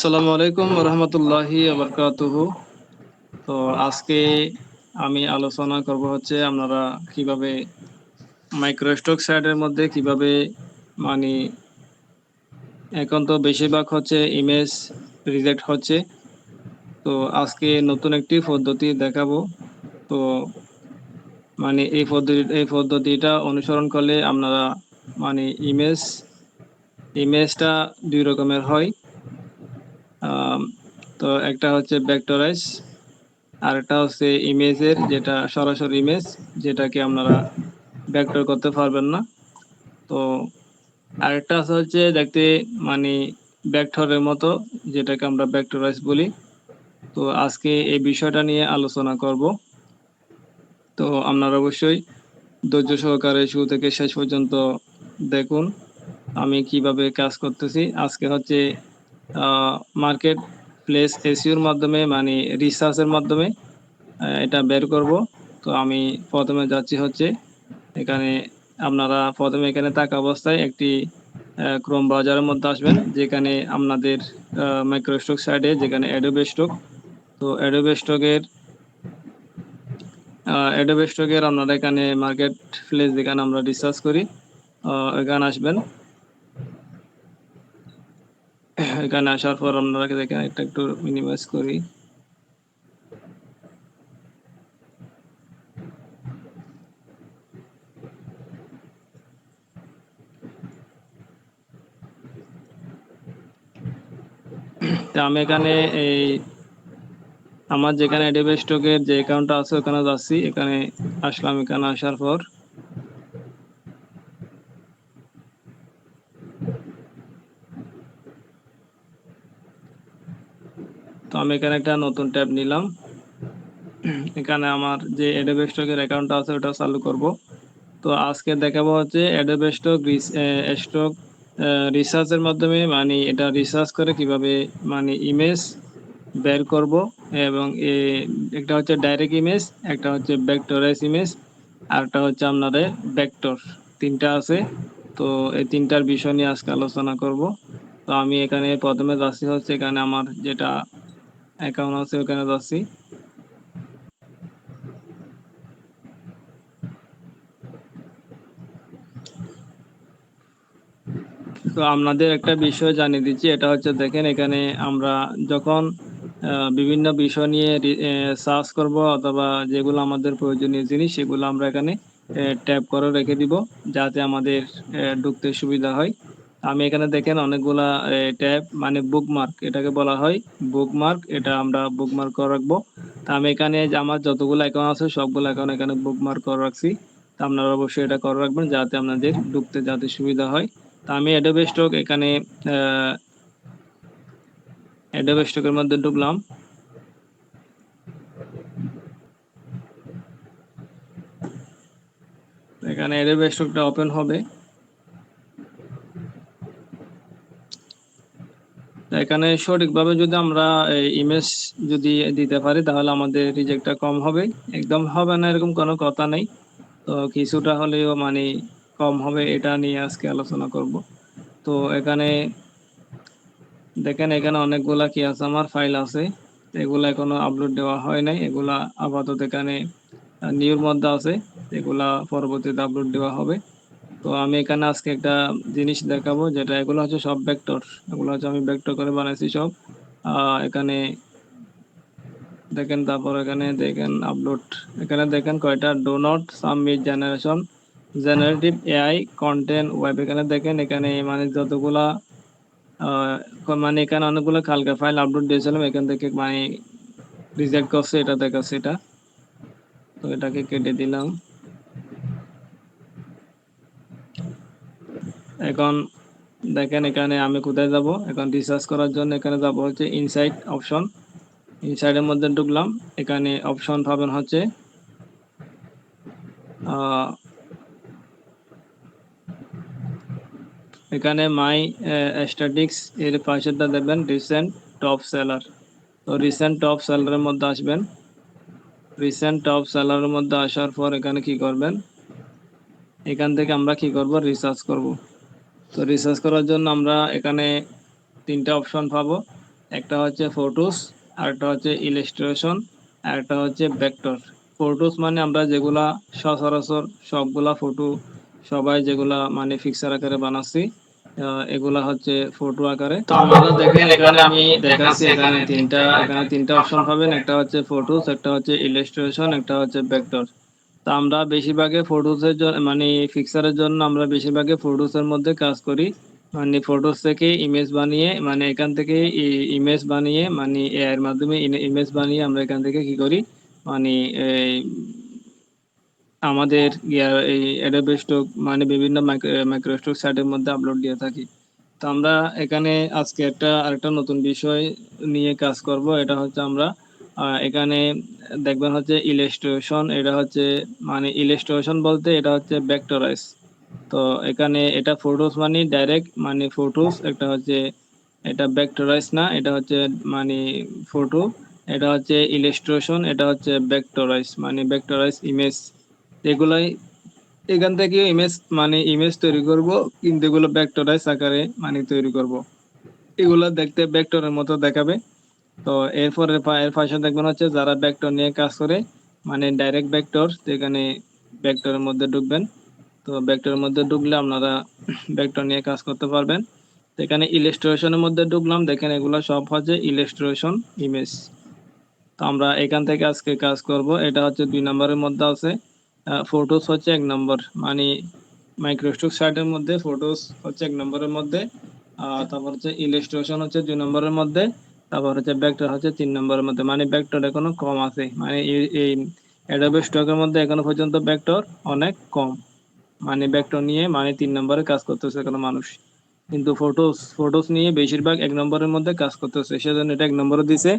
আসসালামু আলাইকুম রহমতুল্লাহি বারাকাতুহু। তো আজকে আমি আলোচনা করব হচ্ছে আপনারা কিভাবে মাইক্রোস্টক সাইটের মধ্যে কিভাবে মানে এখন তো বেশিরভাগ হচ্ছে ইমেজ রিজেক্ট হচ্ছে। তো আজকে নতুন একটি পদ্ধতি দেখাবো। তো মানে এই পদ্ধতিটা অনুসরণ করলে আপনারা মানে ইমেজটা দুই রকমের হয়। আম, তো একটা হচ্ছে ভেক্টরাইজ, আর একটা হচ্ছে ইমেজের যেটা সরাসরি ইমেজ, যেটাকে আপনারা ভেক্টর করতে পারবেন না। তো আরেকটা আছে হচ্ছে দেখতে মানে ভেক্টরের মতো, যেটাকে আমরা ভেক্টরাইজ বলি। তো আজকে এই বিষয়টা নিয়ে আলোচনা করব। তো আপনারা অবশ্যই ধৈর্য সহকারে শুরু থেকে শেষ পর্যন্ত দেখুন আমি কিভাবে কাজ করতেছি। আজকে হচ্ছে মার্কেট প্লেস এসইওর মাধ্যমে মানে রিসার্চের মাধ্যমে এটা বের করব। তো আমি প্রথমে যাচ্ছি হচ্ছে এখানে, আপনারা প্রথমে এখানে থাকা অবস্থায় একটি ক্রোম ব্রাউজারের মধ্যে আসবেন, যেখানে আপনাদের মাইক্রোস্টক সাইডে যেখানে অ্যাডোবে স্টক। তো অ্যাডোবে স্টকের আপনারা এখানে মার্কেট প্লেস যেখানে আমরা রিসার্চ করি এখানে আসবেন। এখানে আসার পর আপনারা এখানে একটু মিনিমাইজ করি। তো আমি এখানে এই আমার যেখানে অ্যাডোবে স্টকের যে অ্যাকাউন্টটা আছে ওখানে যাচ্ছি। এখানে আসলাম। এখানে আসার পর তো আমি এখানে একটা নতুন ট্যাব নিলাম। এখানে আমার যে অ্যাডোবে স্টকের অ্যাকাউন্টটা আছে ওটা চালু করব। তো আজকে দেখাবো হচ্ছে অ্যাডোবে স্টক রিসার্চের মাধ্যমে মানে এটা রিসার্চ করে কিভাবে মানে ইমেজ বের করব। এবং একটা হচ্ছে ডাইরেক্ট ইমেজ, একটা হচ্ছে ভেক্টরাইজ ইমেজ, আর একটা হচ্ছে আপনাদের ভেক্টর। তিনটা আছে। তো এই তিনটার বিষয় নিয়ে আজকে আলোচনা করব। তো আমি এখানে প্রথমে যাচ্ছি হচ্ছে এখানে আমার যেটা অ্যাকাউন্ট আছে ওখানে যাচ্ছি। তো আপনাদের একটা বিষয় জানিয়ে দিচ্ছি, এটা হচ্ছে দেখেন এখানে আমরা যখন বিভিন্ন বিষয় নিয়ে সার্চ করব অথবা যেগুলো আমাদের প্রয়োজনীয় জিনিস সেগুলো আমরা এখানে ট্যাব করে রেখে দিব, যাতে আমাদের ঢুকতে সুবিধা হয়। আমি এখানে দেখেন অনেকগুলা ট্যাব মানে বুকমার্ক এটাকে বলা হয়। বুকমার্ক, এটা আমরা বুকমার্ক করে রাখবো। তা আমি এখানে যে আমার যতগুলো অ্যাকাউন্ট আছে সবগুলো অ্যাকাউন্ট এখানে বুকমার্ক করে রাখছি। তা আপনারা অবশ্যই এটা করে রাখবেন যাতে আপনাদের ঢুকতে যাতে সুবিধা হয়। তা আমি অ্যাডোবে স্টক এখানে অ্যাডোবে স্টকের মধ্যে ঢুকলাম। এখানে অ্যাডোবে স্টকটা ওপেন হবে। এখানে সঠিকভাবে যদি আমরা ইমেজ যদি দিতে পারি তাহলে আমাদের রিজেক্টটা কম হবে। একদম হবে না এরকম কোনো কথা নেই। তো কিছুটা হলেও মানে কম হবে, এটা নিয়ে আজকে আলোচনা করব। তো এখানে দেখেন এখানে অনেকগুলা কি আছে, আমার ফাইল আছে। এগুলা এখনো আপলোড দেওয়া হয় নাই। এগুলা আপাতত এখানে নিউর মধ্যে আছে। এগুলা পরবর্তীতে আপলোড দেওয়া হবে। তো আমি এখানে আজকে একটা জিনিস দেখাবো, যেটা এগুলো হচ্ছে সব ভেক্টর। এগুলো হচ্ছে আমি ভেক্টর করে বানাইছি সব। এখানে দেখেন, তারপর এখানে দেখেন আপলোড। এখানে দেখেন কয়টা, do not submit generative AI content web. এখানে দেখেন এখানে মানে যতগুলা মানে এখানে অনেকগুলো কালকে ফাইল আপলোড দিয়েছিলাম, এখান থেকে মানে রিজেক্ট করছে, এটা দেখাচ্ছে এটা। তো এটাকে কেটে দিলাম। এখন দেখেন এখানে আমি কোথায় যাব, এখন রিসার্চ করার জন্য এখানে যাব হচ্ছে ইনসাইট অপশন। ইনসাইডের মধ্যে ঢুকলাম। এখানে অপশন পাবেন হচ্ছে এখানে মাই স্ট্যাটিক্স এর পাশেরটা দেখবেন রিসেন্ট টপ সেলার। তো রিসেন্ট টপ সেলারের মধ্যে আসবেন। রিসেন্ট টপ সেলারের মধ্যে আসার পর এখানে কি করবেন, এখান থেকে আমরা কি করব, রিসার্চ করব। তো রিসার্চ করার জন্য আমরা এখানে তিনটা অপশন পাবো। একটা হচ্ছে ফটোস, আরেকটা হচ্ছে ইলাস্ট্রেশন, আরেকটা হচ্ছে ভেক্টর। ফটোস মানে আমরা যেগুলা সচরাচর সবগুলা ফটো সবাই যেগুলা মানে ফিক্সার আকারে বানাচ্ছি, এগুলা হচ্ছে ফটো আকারে। তো আপনারা দেখেন এখানে আমি দেখাচ্ছি, এখানে তিনটা অপশন পাবেন। একটা হচ্ছে ফটোস, একটা হচ্ছে ইলাস্ট্রেশন, একটা হচ্ছে ভেক্টর। তা আমরা বেশিরভাগে ফটোসের জন্য মানে ফিক্সারের জন্য আমরা বেশিরভাগে ফটোসের মধ্যে কাজ করি। মানে ফটোস থেকে ইমেজ বানিয়ে, মানে এখান থেকে ইমেজ বানিয়ে, মানে এআই এর মাধ্যমে ইমেজ বানিয়ে আমরা এখান থেকে কি করি, মানে এই আমাদের এই অ্যাডোবে স্টক মানে বিভিন্ন মাইক্রোস্টক সাইটের মধ্যে আপলোড দিয়ে থাকি। তো আমরা এখানে আজকে আরেকটা নতুন বিষয় নিয়ে কাজ করব। এটা হচ্ছে আমরা এখানে দেখবেন হচ্ছে ইলাস্ট্রেশন। এটা হচ্ছে মানে ইলাস্ট্রেশন বলতে এটা হচ্ছে ভেক্টরাইজ। তো এখানে এটা ফটোস মানে ডাইরেক্ট মানে ফটোস, একটা হচ্ছে এটা ভেক্টরাইজ না, এটা হচ্ছে মানে ফটো। এটা হচ্ছে ইলাস্ট্রেশন, এটা হচ্ছে ভেক্টরাইজ মানে ভেক্টরাইজ ইমেজ। এগুলাই এখান থেকে ইমেজ মানে ইমেজ তৈরি করব, কিন্তু এগুলো ভেক্টরাইজ আকারে মানে তৈরি করব। এগুলো দেখতে ভেক্টরের মতো দেখাবে। তো এরপরে এর পাশে দেখবেন হচ্ছে যারা ভেক্টর নিয়ে কাজ করে, মানে ডাইরেক্ট ভেক্টর, এখানে ভেক্টরের মধ্যে ঢুকবেন। তো ভেক্টরের মধ্যে ঢুকলে আপনারা ভেক্টর নিয়ে কাজ করতে পারবেন। তো এখানে ইলাস্ট্রেশনের মধ্যে ঢুকলাম, দেখেন এগুলো সব হচ্ছে ইলাস্ট্রেশন ইমেজ। তো আমরা এখান থেকে আজকে কাজ করব। এটা হচ্ছে 2 নম্বরের মধ্যে আছে। ফটোস হচ্ছে 1 নম্বর, মানে মাইক্রোস্টক সাইটের মধ্যে ফটোস হচ্ছে 1 নম্বরের মধ্যে। তারপর হচ্ছে ইলাস্ট্রেশন হচ্ছে 2 নম্বরের মধ্যে। তারপর হচ্ছে ভেক্টর হচ্ছে 3 নম্বরের মধ্যে। মানে ভেক্টর এখনো কম আছে, মানে এই অ্যাডোবে স্টকের মধ্যে এখনো পর্যন্ত ভেক্টর অনেক কম। মানে ভেক্টর নিয়ে মানে 3 নম্বরে কাজ করতেছে কোনো মানুষ, কিন্তু ফটোস নিয়ে বেশিরভাগ 1 নম্বরের মধ্যে কাজ করতেছে, সেজন্য এটা 1 নম্বরে দিছে।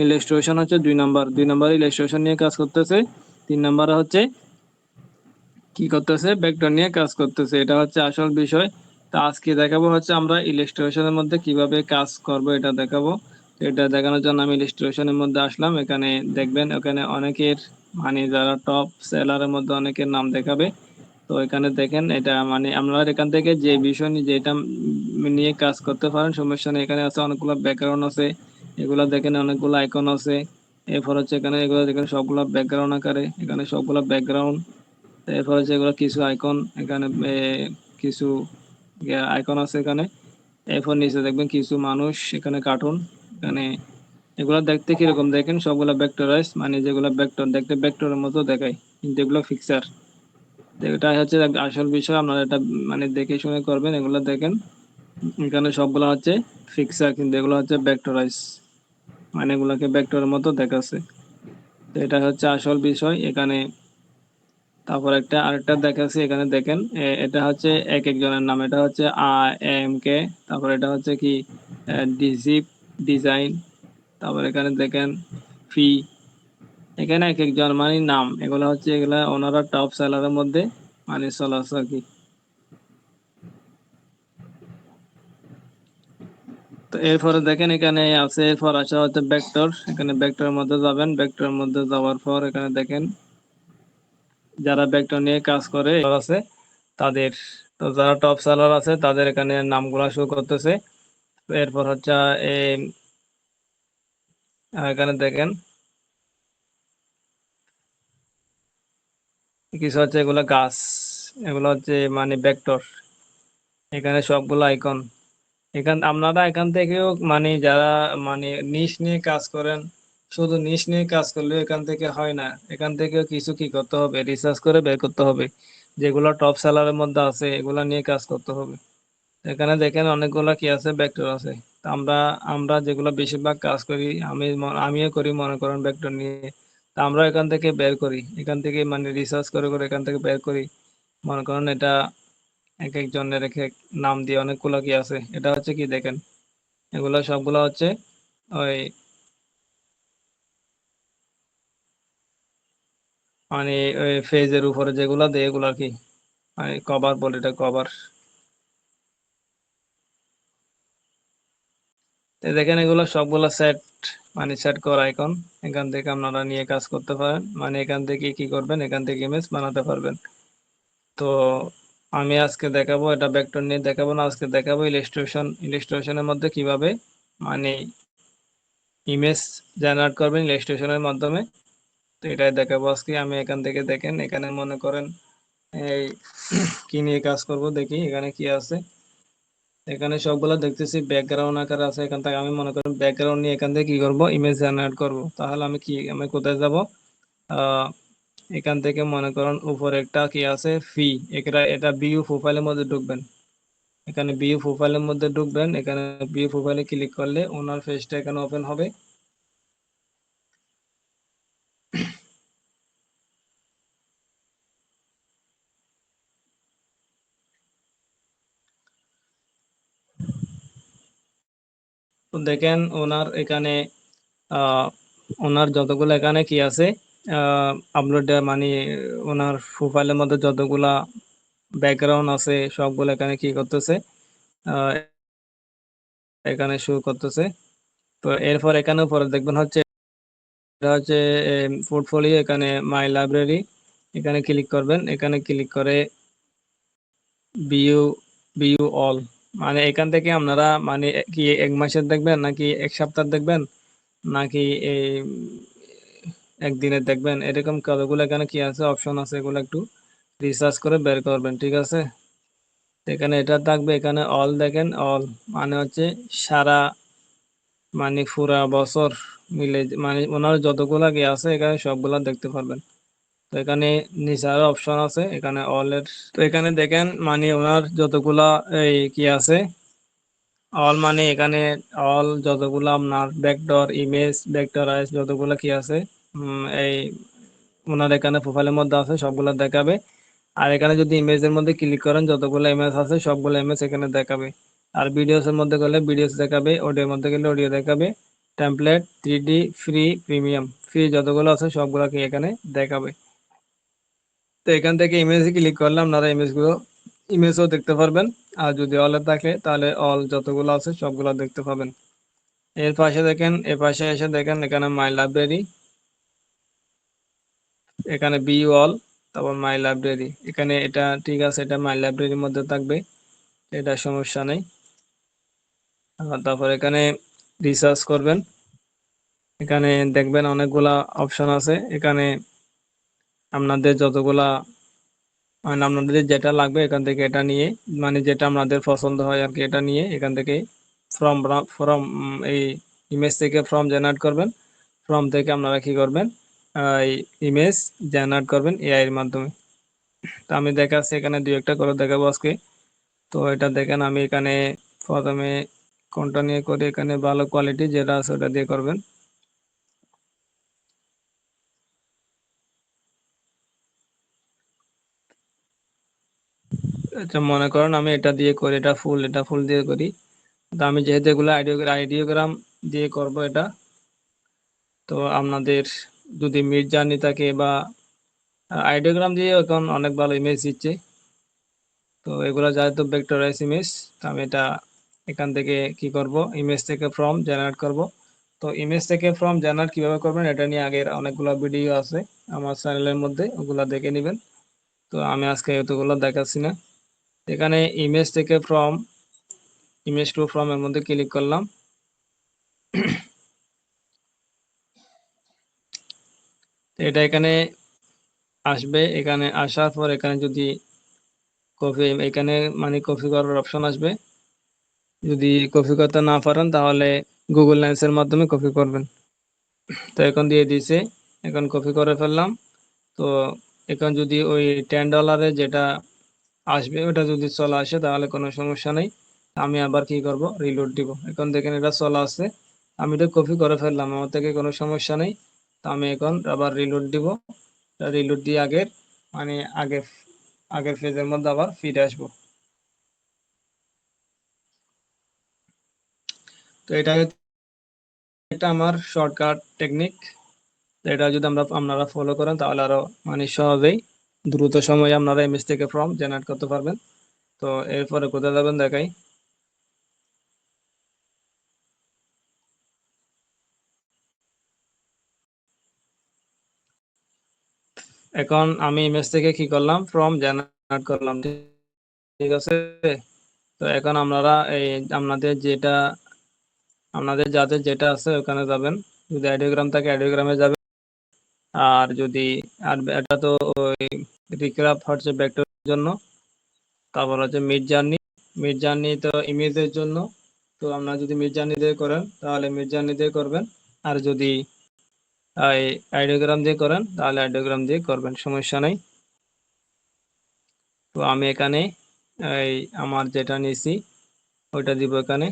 ইলাস্ট্রেশন হচ্ছে 2 নম্বর, 2 নম্বরে ইলাস্ট্রেশন নিয়ে কাজ করতেছে। 3 নম্বরে হচ্ছে কি করতেছে, ভেক্টর নিয়ে কাজ করতেছে। এটা হচ্ছে আসল বিষয়। তা আজকে দেখাবো হচ্ছে আমরা ইলাস্ট্রেশনের মধ্যে কিভাবে কাজ করব, এটা দেখাবো। তো এটা দেখানোর জন্য আমি ইলাস্ট্রেশনের মধ্যে আসলাম। এখানে দেখবেন ওখানে অনেকের মানে যারা টপ সেলারের মধ্যে অনেকের নাম দেখাবে। তো এখানে দেখেন এটা মানে আপনারা এখান থেকে যে বিষয় নিয়ে যেটা নিয়ে কাজ করতে পারেন সমস্যা নেই। এখানে আছে অনেকগুলো ব্যাকগ্রাউন্ড আছে, এগুলা দেখেন অনেকগুলো আইকন আছে। এরপর হচ্ছে এখানে এগুলো দেখেন সবগুলো ব্যাকগ্রাউন্ড আকারে, এখানে সবগুলো ব্যাকগ্রাউন্ড। এরপর হচ্ছে এগুলো কিছু আইকন, এখানে কিছু আইকন আছে এখানে। এরপর নিচে দেখবেন কিছু মানুষ, এখানে কার্টুন। এখানে এগুলো দেখতে কিরকম দেখেন, সবগুলো ভেক্টরাইজ, মানে যেগুলো ভেক্টর দেখতে ভেক্টরের মতো দেখায়, কিন্তু এগুলো ফিক্সার। এটা হচ্ছে আসল বিষয়, আপনারা এটা মানে দেখে শুনে করবেন। এগুলো দেখেন এখানে সবগুলো হচ্ছে ফিক্সার, কিন্তু এগুলো হচ্ছে ভেক্টরাইজ, মানে এগুলোকে ভেক্টরের মতো দেখাচ্ছে। তো এটা হচ্ছে আসল বিষয় এখানে। তারপর আরেকটা দেখাচ্ছি, এখানে দেখেন এটা হচ্ছে এক একজনের নাম। এটা হচ্ছে AMK, তারপর এটা হচ্ছে কি ডিজিপ ডিজাইন। তারপর এখানে দেখেন ফি। এখানে এক একজন মানে নাম, এগুলো হচ্ছে এগুলা ওনারা টপ সেলারের মধ্যে মানে চলে আসে আর কি। তো এরপরে দেখেন এখানে আছে, এরপর আসা হচ্ছে ভেক্টর। এখানে ভেক্টরের মধ্যে যাবেন, ভেক্টরের মধ্যে যাওয়ার পর এখানে দেখেন যারা ভেক্টর নিয়ে কাজ করে আছে তাদের। তো যারা টপ সেলার আছে তাদের এখানে নামগুলা শো করতেছে। এরপর হচ্ছে এই এখানে দেখেন কিছু হচ্ছে এগুলা গাছ, এগুলো হচ্ছে মানে ভেক্টর। এখানে সবগুলো আইকন। আপনারা এখান থেকেও মানে যারা মানে নিশ নিয়ে কাজ করেন, শুধু নিশ নিয়ে কাজ করলে এখান থেকে হয় না। এখান থেকেও কিছু কি করতে হবে, রিসার্চ করে বের করতে হবে যেগুলো টপ সেলারের মধ্যে আছে, এগুলা নিয়ে কাজ করতে হবে। এখানে দেখেন অনেকগুলা কি আছে, ভেক্টর আছে। তো আমরা আমরা যেগুলো বেশিরভাগ কাজ করি, আমিও করি মনে করেন ভেক্টর নিয়ে। তা আমরা এখান থেকে বের করি, এখান থেকে মানে রিসার্চ করে করে এখান থেকে বের করি। মনে করেন এটা এক একজনের এক এক নাম দিয়ে অনেকগুলো কি আছে। এটা হচ্ছে কি দেখেন, এগুলো সবগুলো হচ্ছে ওই মানে ওই ফেজের উপরে যেগুলা দেয় এগুলা কি মানে কভার বলে, এটা কভার। দেখেন এগুলো সবগুলা সেট মানে সেট করা আইকন। এখান থেকে আপনারা নিয়ে কাজ করতে পারেন, মানে এখান থেকে কি করবেন, এখান থেকে ইমেজ বানাতে পারবেন। তো আমি আজকে দেখাবো এটা ভেক্টর নিয়ে দেখাবো না, আজকে দেখাবো ইলাস্ট্রেশনের মধ্যে কিভাবে মানে ইমেজ জেনারেট করবেন ইলাস্ট্রেশনের মাধ্যমে। তো এটাই দেখাবো আজকে আমি। এখান থেকে দেখেন, এখানে মনে করেন এই কি নিয়ে কাজ করব দেখি এখানে কি আছে। এখানে সবগুলো দেখতেছি ব্যাকগ্রাউন্ড আকারে আছে। এখান থেকে আমি মনে করেন ব্যাকগ্রাউন্ড নিয়ে এখান থেকে কি করব, ইমেজ জেনারেট করব। তাহলে আমি কোথায় যাব, আহ এখান থেকে মনে করেন উপরে একটা কি আছে ফি, এটা ভিউ প্রোফাইলের মধ্যে ঢুকবেন। এখানে ভিউ প্রোফাইলের মধ্যে ঢুকবেন, এখানে ভিউ প্রোফাইলে ক্লিক করলে ওনার পেজটা এখানে ওপেন হবে। তো দেখেন আহ, ওনার যতগুলো এখানে কি আছে আপলোড, মানে ওনার প্রোফাইলের মধ্যে যতগুলা ব্যাকগ্রাউন্ড আছে সবগুলো এখানে কি করতেছে, আহ, এখানে শো করতেছে। তো এরপর এখানে উপরে দেখবেন হচ্ছে এটা হচ্ছে পোর্টফোলিও, এখানে মাই লাইব্রেরি, এখানে ক্লিক করবেন। এখানে ক্লিক করে ভিউ ভিউ অল, মানে এখান থেকে আপনারা মানে কি 1 মাসের দেখবেন নাকি 1 সপ্তাহ দেখবেন নাকি এই একদিনের দেখবেন, এরকম কতগুলো এখানে কি আছে অপশন আছে, এগুলো একটু রিসার্চ করে বের করবেন, ঠিক আছে। এখানে এটা থাকবে, এখানে অল দেখেন, অল মানে হচ্ছে সারা, মানে পুরা বছর মিলে, মানে ওনার যতগুলা কি আছে এখানে সবগুলা দেখতে পারবেন। তো এখানে নিচে আরো অপশন আছে, এখানে অল এর। তো এখানে দেখেন মানে ওনার যতগুলা এই কি আছে অল, মানে এখানে অল যতগুলো আপনার ভেক্টর ইমেজ ভেক্টরাইজ যতগুলো কি আছে এই ওনার এখানে প্রোফাইলের মধ্যে আছে সবগুলো দেখাবে। আর এখানে যদি ইমেজের মধ্যে ক্লিক করেন যতগুলো ইমেজ আছে সবগুলো ইমেজ এখানে দেখাবে। আর ভিডিওস এর মধ্যে গেলে ভিডিওস দেখাবে, অডিওর মধ্যে গেলে অডিও দেখাবে। Template 3D free premium free যতগুলো আছে সবগুলোকে এখানে দেখাবে। তো এখান থেকে ইমেজে ক্লিক করলে আপনারা ইমেজও দেখতে পারবেন। আর যদি অলে থাকে তাহলে অল যতগুলো আছে সবগুলো দেখতে পাবেন। এর পাশে দেখেন, এর পাশে এসে দেখেন এখানে মাই লাইব্রেরি, এখানে বি অল, তারপর মাই লাইব্রেরি, এখানে এটা ঠিক আছে, এটা মাই লাইব্রেরির মধ্যে থাকবে, এটা সমস্যা নেই। তারপর এখানে রিসার্চ করবেন, এখানে দেখবেন অনেকগুলা অপশন আছে। এখানে আপনাদের যতগুলা মানে আপনাদের যেটা লাগবে এখান থেকে এটা নিয়ে, মানে যেটা আপনাদের পছন্দ হয় আর কি, এটা নিয়ে এখান থেকে ফর্ম ফর্ম এই ইমেজ থেকে ফর্ম জেনারেট করবেন। ফর্ম থেকে আপনারা কি করবেন, এই ইমেজ জেনারেট করবেন এআই এর মাধ্যমে। তো আমি দেখাচ্ছি এখানে 2-1টা করে দেখাবো আজকে। তো এটা দেখেন আমি এখানে প্রথমে কোনটা নিয়ে করি, এখানে ভালো কোয়ালিটি যেটা আছে ওটা দিয়ে করবেন। আচ্ছা মনে করেন আমি এটা দিয়ে করি, এটা ফুল দিয়ে করি। তো আমি যেহেতু এগুলো আইডিওগ্রাম দিয়ে করব এটা, তো আপনাদের যদি মিড জার্নি থাকে বা আইডিওগ্রাম দিয়ে এখন অনেক ভালো ইমেজ দিচ্ছে। তো এগুলো যেহেতু ভেক্টরাইজ ইমেজ, তো আমি এটা এখান থেকে কি করব, ইমেজ থেকে ফর্ম জেনারেট করব। তো ইমেজ থেকে ফর্ম জেনারেট কিভাবে করবেন এটা নিয়ে আগের অনেকগুলো ভিডিও আছে আমার চ্যানেলের মধ্যে, ওগুলা দেখে নেবেন। তো আমি আজকে এতগুলো দেখাচ্ছি না। এখানে ইমেজ থেকে ফর্ম, ইমেজ টু ফর্ম এর মধ্যে ক্লিক করলাম। তো এটা এখানে আসবে, এখানে আসার পর এখানে যদি কপি, এখানে মানে কপি করার অপশন আসবে। যদি কপি করতে না পারেন তাহলে গুগল লেন্সের মাধ্যমে কপি করবেন। তো এখন দিয়ে দিয়েছে, এখন কপি করে ফেললাম। তো এখন যদি ওই $10 যেটা আসবে ওটা যদি চলে আসে তাহলে কোনো সমস্যা নেই। আমি আবার কি করব, রিলোড দিব। এখন দেখেন এটা চলে আসছে, আমি এটা কপি করে ফেললাম, আমার থেকে কোনো সমস্যা নেই। তো আমি এখন আবার রিলোড দিব। রিলোড দিয়ে মানে আগে আগের পেজের মধ্যে আবার ফিরে আসবো। তো এটা একটা আমার শর্টকাট টেকনিক। এটা যদি আপনারা ফলো করেন তাহলে আরো মানে সহজেই দ্রুত সময়ে আপনারা এমএস থেকে ফর্ম জেনারেট করতে পারবেন। তো এরপরে কোথায় যাবেন দেখাই। এখন আমি ইমেজ থেকে কি করলাম, ফর্ম জেনারেট করলাম, ঠিক আছে। তো এখন আপনারা এই আপনাদের যেটা আপনাদের যাদের যেটা আছে ওখানে যাবেন, যদি অ্যাডিওগ্রাম থাকে অ্যাডিওগ্রামে যাবেন। আর যদি আর এটা তো ওই রিক্রাফ হচ্ছে ভেক্টরের জন্য, তারপর হচ্ছে মিড জার্নি তো ইমেজের জন্য। তো আপনারা যদি মিড জার্নি দিয়ে করেন তাহলে মিড জার্নি দিয়ে করবেন, আর যদি এই আইডিওগ্রাম দিয়ে করেন তাহলে আইডিওগ্রাম দিয়ে করবেন, সমস্যা নেই। তো আমি এখানে এই আমার যেটা নিয়েছি ওইটা দিব এখানে,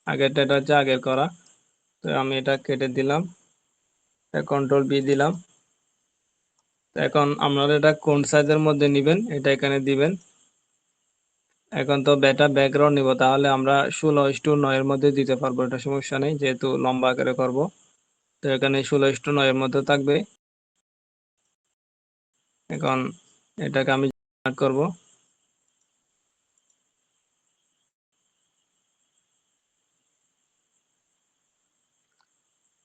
আগেরটা এটা হচ্ছে আগের করা। তো আমি এটা কেটে দিলাম, কন্ট্রোল বি দিলাম। তো এখন আপনারা এটা কোন সাইজের মধ্যে নেবেন এটা এখানে দিবেন। এখন তো বেটা ব্যাকগ্রাউন্ড নিব, তাহলে আমরা 16:9 এর মধ্যে দিতে পারবো, এটা সমস্যা নেই যেহেতু লম্বা আকারে করব। তো এখানে 16:9 এর মধ্যে থাকবে। এখন এটাকে আমি করব।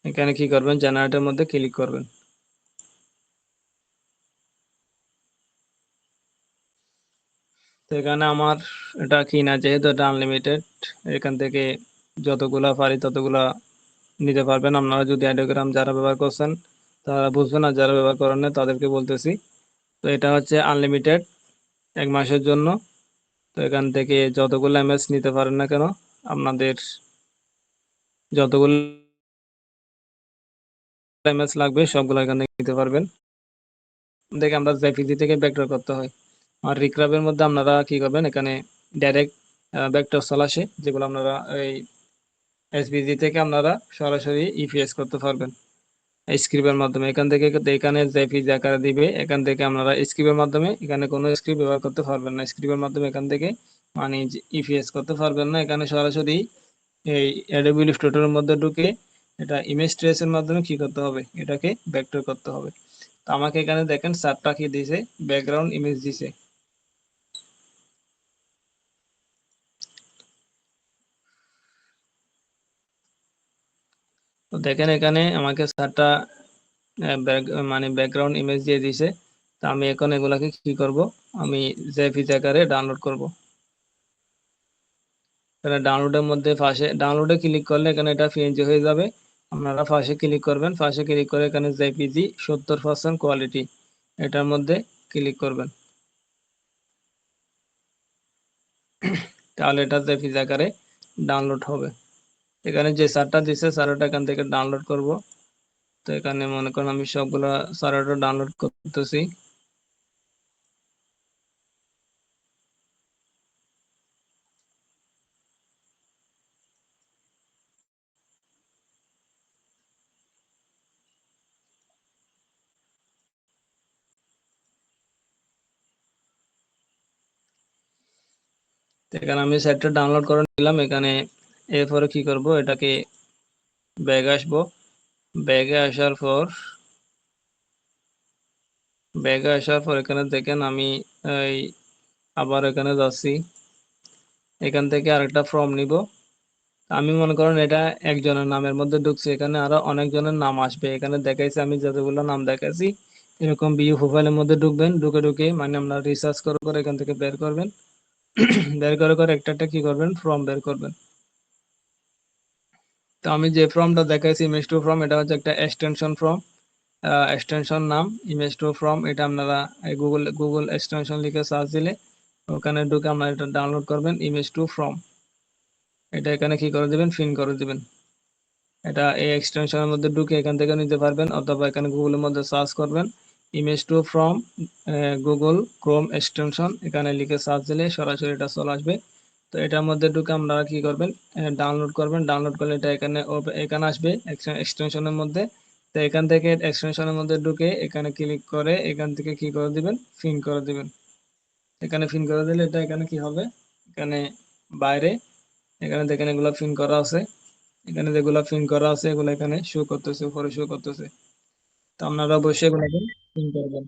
এখানে কি করবেন, জেনারেটের মধ্যে ক্লিক করবেন। তো এখানে আমার এটা কি না, যেহেতু এটা আনলিমিটেড, এখান থেকে যতগুলা পারি ততগুলা নিতে পারবেন। আপনারা যদি অ্যাডোগ্রাম যারা ব্যবহার করছেন তারা বুঝবেন, আর যারা ব্যবহার করেন না তাদেরকে বলতেছি। তো এটা হচ্ছে আনলিমিটেড 1 মাসের জন্য। তো এখান থেকে যতগুলো এমএস নিতে পারেন না কেন, আপনাদের যতগুলো এমএস লাগবে সবগুলো এখান থেকে নিতে পারবেন। দেখে আমরা জেপিজি থেকে ভেক্টর করতে হয়। আর রিক্রাবের মধ্যে আপনারা কি করবেন, এখানে ডাইরেক্ট ভেক্টর চল আসে, যেগুলো আপনারা এই এসভিজি থেকে আপনারা সরাসরি ইপিএস করতে পারবেন স্ক্রিপ্টের মাধ্যমে। এখান থেকে এখানে জেপিজি আকারে দিবে, এখান থেকে আপনারা স্ক্রিপ্টের মাধ্যমে, এখানে কোনো স্ক্রিপ্ট ব্যবহার করতে পারবেন না স্ক্রিপ্টের মাধ্যমে, এখান থেকে মানে ইপিএস করতে পারবেন না। এখানে সরাসরি এই অ্যাডোবি ইলাস্ট্রেটরের মধ্যে ঢুকে এটা ইমেজ ট্রেসের মাধ্যমে কি করতে হবে, এটাকে ভেক্টর করতে হবে। তো আমাকে এখানে দেখেন 7টা কি দিয়েছে, ব্যাকগ্রাউন্ড ইমেজ দিছে। তো দেখেন এখানে আমাকে 7টা মানে ব্যাকগ্রাউন্ড ইমেজ দিয়ে দিছে। তো আমি এখন এগুলাকে কি করব, আমি জেপিজি আকারে ডাউনলোড করব। তাহলে ডাউনলোডের মধ্যে ফার্স্টে ডাউনলোডে ক্লিক করলে এখানে এটা পিএনজি হয়ে যাবে। আপনারা ফার্স্টে ক্লিক করবেন, ফার্স্টে ক্লিক করে এখানে জেপিজি 70% কোয়ালিটি এটার মধ্যে ক্লিক করবেন। তাহলে এটা জেপিজি আকারে ডাউনলোড হবে। এখানে যে সারটা দিছে সারটা এখান থেকে ডাউনলোড করব। তো এখানে মনে করেন আমি সবগুলা সারটা ডাউনলোড করতেছি। তো এখানে আমি সেটটা ডাউনলোড করে নিলাম। এখানে এরপরে কি করব, এটাকে ব্যাগে আসবো। ব্যাগে আসার পর এখানে দেখেন আমি এই আবার এখানে যাচ্ছি, এখান থেকে আরেকটা ফর্ম নিব। আমি মনে করেন এটা একজনের নামের মধ্যে ঢুকছে, এখানে আরো অনেকজনের নাম আসবে। এখানে দেখাইছে আমি যতগুলো নাম দেখাইছি, এরকম ভিউ প্রোফাইলের মধ্যে ঢুকবেন, ঢুকে ঢুকে মানে আপনারা রিসার্চ করে এখান থেকে বের করবেন। বের করে একটা একটা কি করবেন, ফর্ম বের করবেন। তো আমি যে ফর্মটা দেখাইছি ইমেজ টু ফর্ম, এটা হচ্ছে একটা এক্সটেনশন ফর্ম। এক্সটেনশন নাম ইমেজ টু ফর্ম। এটা আপনারা গুগল এক্সটেনশন লিখে সার্চ দিলে ওখানে ঢুকে আপনারা এটা ডাউনলোড করবেন, ইমেজ টু ফর্ম। এটা এখানে কি করে দিবেন, পিন করে দিবেন। এটা এই এক্সটেনশনের মধ্যে ঢুকে এখান থেকে নিতে পারবেন, অথবা এখানে গুগলের মধ্যে সার্চ করবেন image to from Google Chrome extension, এখানে লিখে সার্চ দিলে সরাসরি এটা চলে আসবে। তো এটার মধ্যে ঢুকে আপনারা কি করবেন, ডাউনলোড করবেন। ডাউনলোড করলে এটা এখানে এখানে আসবে এক্সটেনশনের মধ্যে। তো এখান থেকে এক্সটেনশনের মধ্যে ঢুকে এখানে ক্লিক করে এখান থেকে কি করে দিবেন, পিন করে দিবেন। এখানে পিন করে দিলে এটা এখানে কি হবে, এখানে বাইরে এখানে দেখেন এগুলো পিন করা আছে। এখানে যেগুলো প্রিন্ট করা আছে এগুলো এখানে শো করতেছে, উপরে শো করতেছে। তো আপনারা অবশ্যই এগুলোকে প্রিন্ট করবেন।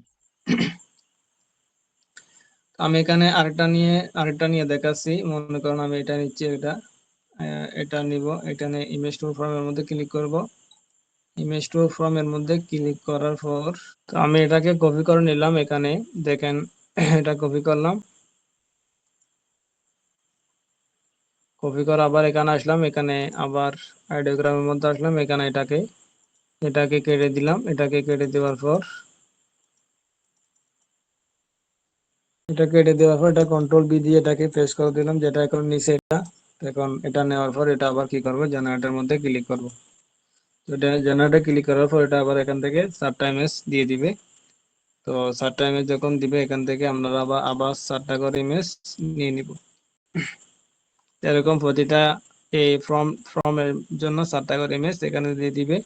আমি এখানে আরেকটা নিয়ে দেখাচ্ছি। মনে করেন আমি এটা নিচ্ছি, এটা নিব। এখানে ইমেজ টু ফর্মের মধ্যে ক্লিক করব। ইমেজ টু ফর্মের মধ্যে ক্লিক করার পর তো আমি এটাকে কপি করে নিলাম। এখানে দেখেন এটা কপি করলাম। কপি করে আবার এখানে আসলাম, এখানে আবার আইডিওগ্রামের মধ্যে আসলাম, এখানে এটাকে কেটে দিলাম। এটাকে কেটে দেওয়ার পর এটা কন্ট্রোল বি দিয়ে এটাকে প্রেস করে দিলাম, যেটা এখন নিচে এটা। এখন এটা নেওয়ার পর এটা আবার কি করবো, জেনারেটর মধ্যে ক্লিক করব। তো এটা জেনারেটর ক্লিক করার পর এটা আবার এখান থেকে 4টা ইমেজ দিয়ে দিবে। তো 4টা ইমেজ যখন দিবে এখান থেকে আমরা আবার 4টা করে ইমেজ নিয়ে নিব। এরকম প্রতিটা এই ফর্ম এর জন্য 4টা করে ইমেজ এখানে দিয়ে দিবে।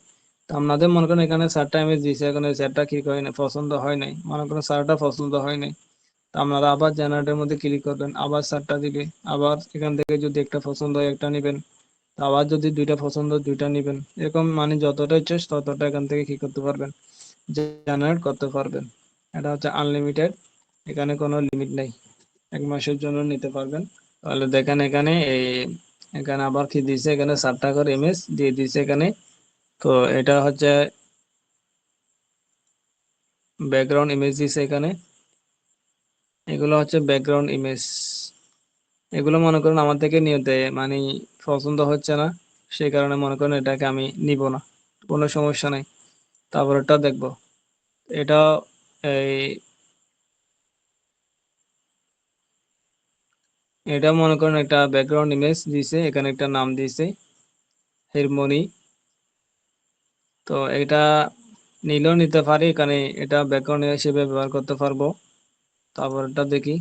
তো আপনাদের মনে করেন এখানে 4টা ইমেজ দিয়েছে, এখানে 4টা কি হয় না, পছন্দ হয় নাই, মনে করেন 4টা পছন্দ হয় নাই। তো আপনারা আবার জেনারেটর মধ্যে ক্লিক করবেন, আবার 4টা দিবে। আবার এখান থেকে যদি একটা পছন্দ হয় একটা নেবেন, আবার যদি দুইটা পছন্দ দুইটা নেবেন। এরকম মানে যতটা ইচ্ছে ততটা এখান থেকে কি করতে পারবেন, জেনারেট করতে পারবেন। এটা হচ্ছে আনলিমিটেড, এখানে কোনো লিমিট নেই, 1 মাসের জন্য নিতে পারবেন। তাহলে দেখেন এখানে এখানে আবার কি দিয়েছে, এখানে 4টা করে ইমেজ দিয়ে দিয়েছে এখানে। তো এটা হচ্ছে ব্যাকগ্রাউন্ড ইমেজ দিয়েছে এখানে, এগুলো হচ্ছে ব্যাকগ্রাউন্ড ইমেজ। এগুলো মনে করেন আমার থেকে নিতে মানে পছন্দ হচ্ছে না, সেই কারণে মনে করেন এটাকে আমি নিব না, কোনো সমস্যা নাই। তারপর এটা দেখবো, এটা এই এটা মনে করেন একটা ব্যাকগ্রাউন্ড ইমেজ দিয়েছে, এখানে একটা নাম দিয়েছে হারমোনি। তো এটা নিলেও নিতে পারি, এখানে এটা ব্যাকগ্রাউন্ড হিসেবে ব্যবহার করতে পারবো। তারপর এটা দেখি,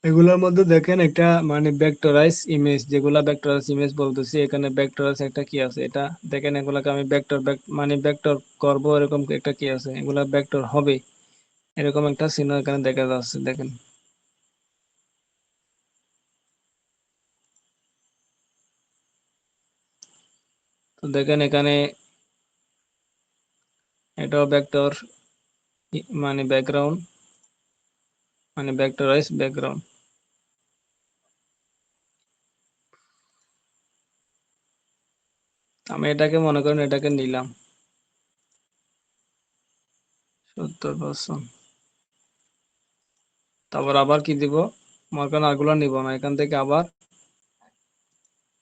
এগুলোর মধ্যে দেখেন একটা মানে ভেক্টরাইজ ইমেজ, যেগুলা ভেক্টরাইজ ইমেজ বলতেছি, এখানে ভেক্টরাইজ একটা কি আছে এটা দেখেন। এগুলাকে আমি মানে ভেক্টর করব, এরকম একটা কি আছে, এগুলা ভেক্টর হবে, এরকম একটা চিহ্ন এখানে দেখা যাচ্ছে দেখেন। তো দেখেন এখানে এটাও ভেক্টর, মানে ব্যাকগ্রাউন্ড, মানে ভেক্টরাইজ ব্যাকগ্রাউন্ড। আমি এটাকে মনে করেন এটাকে নিলাম 70%। তারপর আবার কি দিব, মনে করেন আরগুলো নিব না, এখান থেকে আবার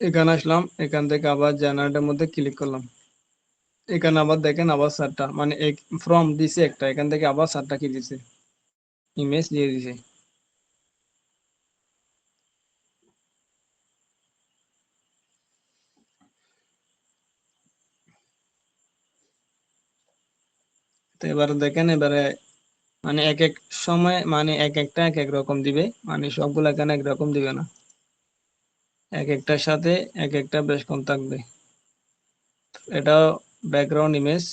এখানে আসলাম, এখান থেকে আবার জেনারেটের মধ্যে ক্লিক করলাম। এখানে আবার দেখেন আবার 4টা মানে এক ফর্ম দিছে একটা, এখান থেকে আবার 4টা কি দিছে, ইমেজ দিয়ে দিছে। তো এবারে দেখেন, এবারে মানে এক এক সময় মানে এক একটা এক এক রকম দিবে, মানে সবগুলা এখানে একরকম দিবে না, এক একটার সাথে এক একটা বেশ কম থাকবে। এটা ব্যাকগ্রাউন্ড ইমেজ,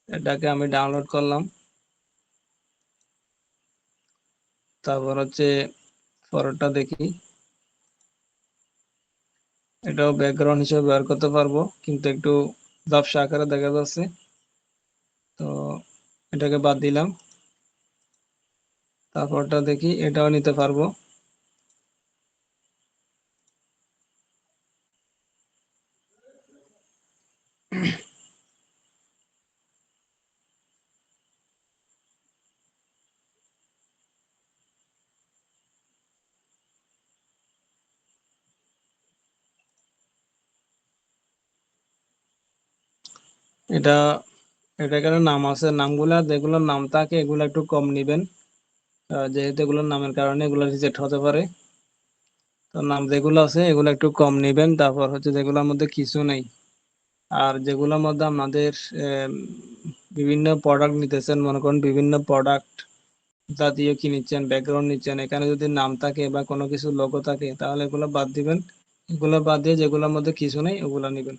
এটাকে আমি ডাউনলোড করলাম। তারপর হচ্ছে পরেরটা দেখি, এটাও ব্যাকগ্রাউন্ড হিসেবে ব্যবহার করতে পারবো, কিন্তু একটু ঝাপসা আকারে দেখা যাচ্ছে। তো এটাকে বাদ দিলাম। তারপরটা দেখি, এটাও নিতে পারবো। এটা এটা এখানে নাম আছে, নামগুলা যেগুলোর নাম থাকে এগুলো একটু কম নিবেন, যেহেতু এগুলোর নামের কারণে এগুলো রিজেক্ট হতে পারে। তো নাম যেগুলো আছে এগুলো একটু কম নিবেন। তারপর হচ্ছে যেগুলোর মধ্যে কিছু নেই, আর যেগুলোর মধ্যে আপনাদের আম, বিভিন্ন প্রোডাক্ট নিতেছেন, মনে করুন বিভিন্ন প্রোডাক্ট জাতীয় কি নিচ্ছেন, ব্যাকগ্রাউন্ড নিচ্ছেন, এখানে যদি নাম থাকে বা কোনো কিছু লোগো থাকে তাহলে এগুলো বাদ দিবেন। এগুলো বাদ দিয়ে যেগুলোর মধ্যে কিছু নেই ওগুলা নিবেন,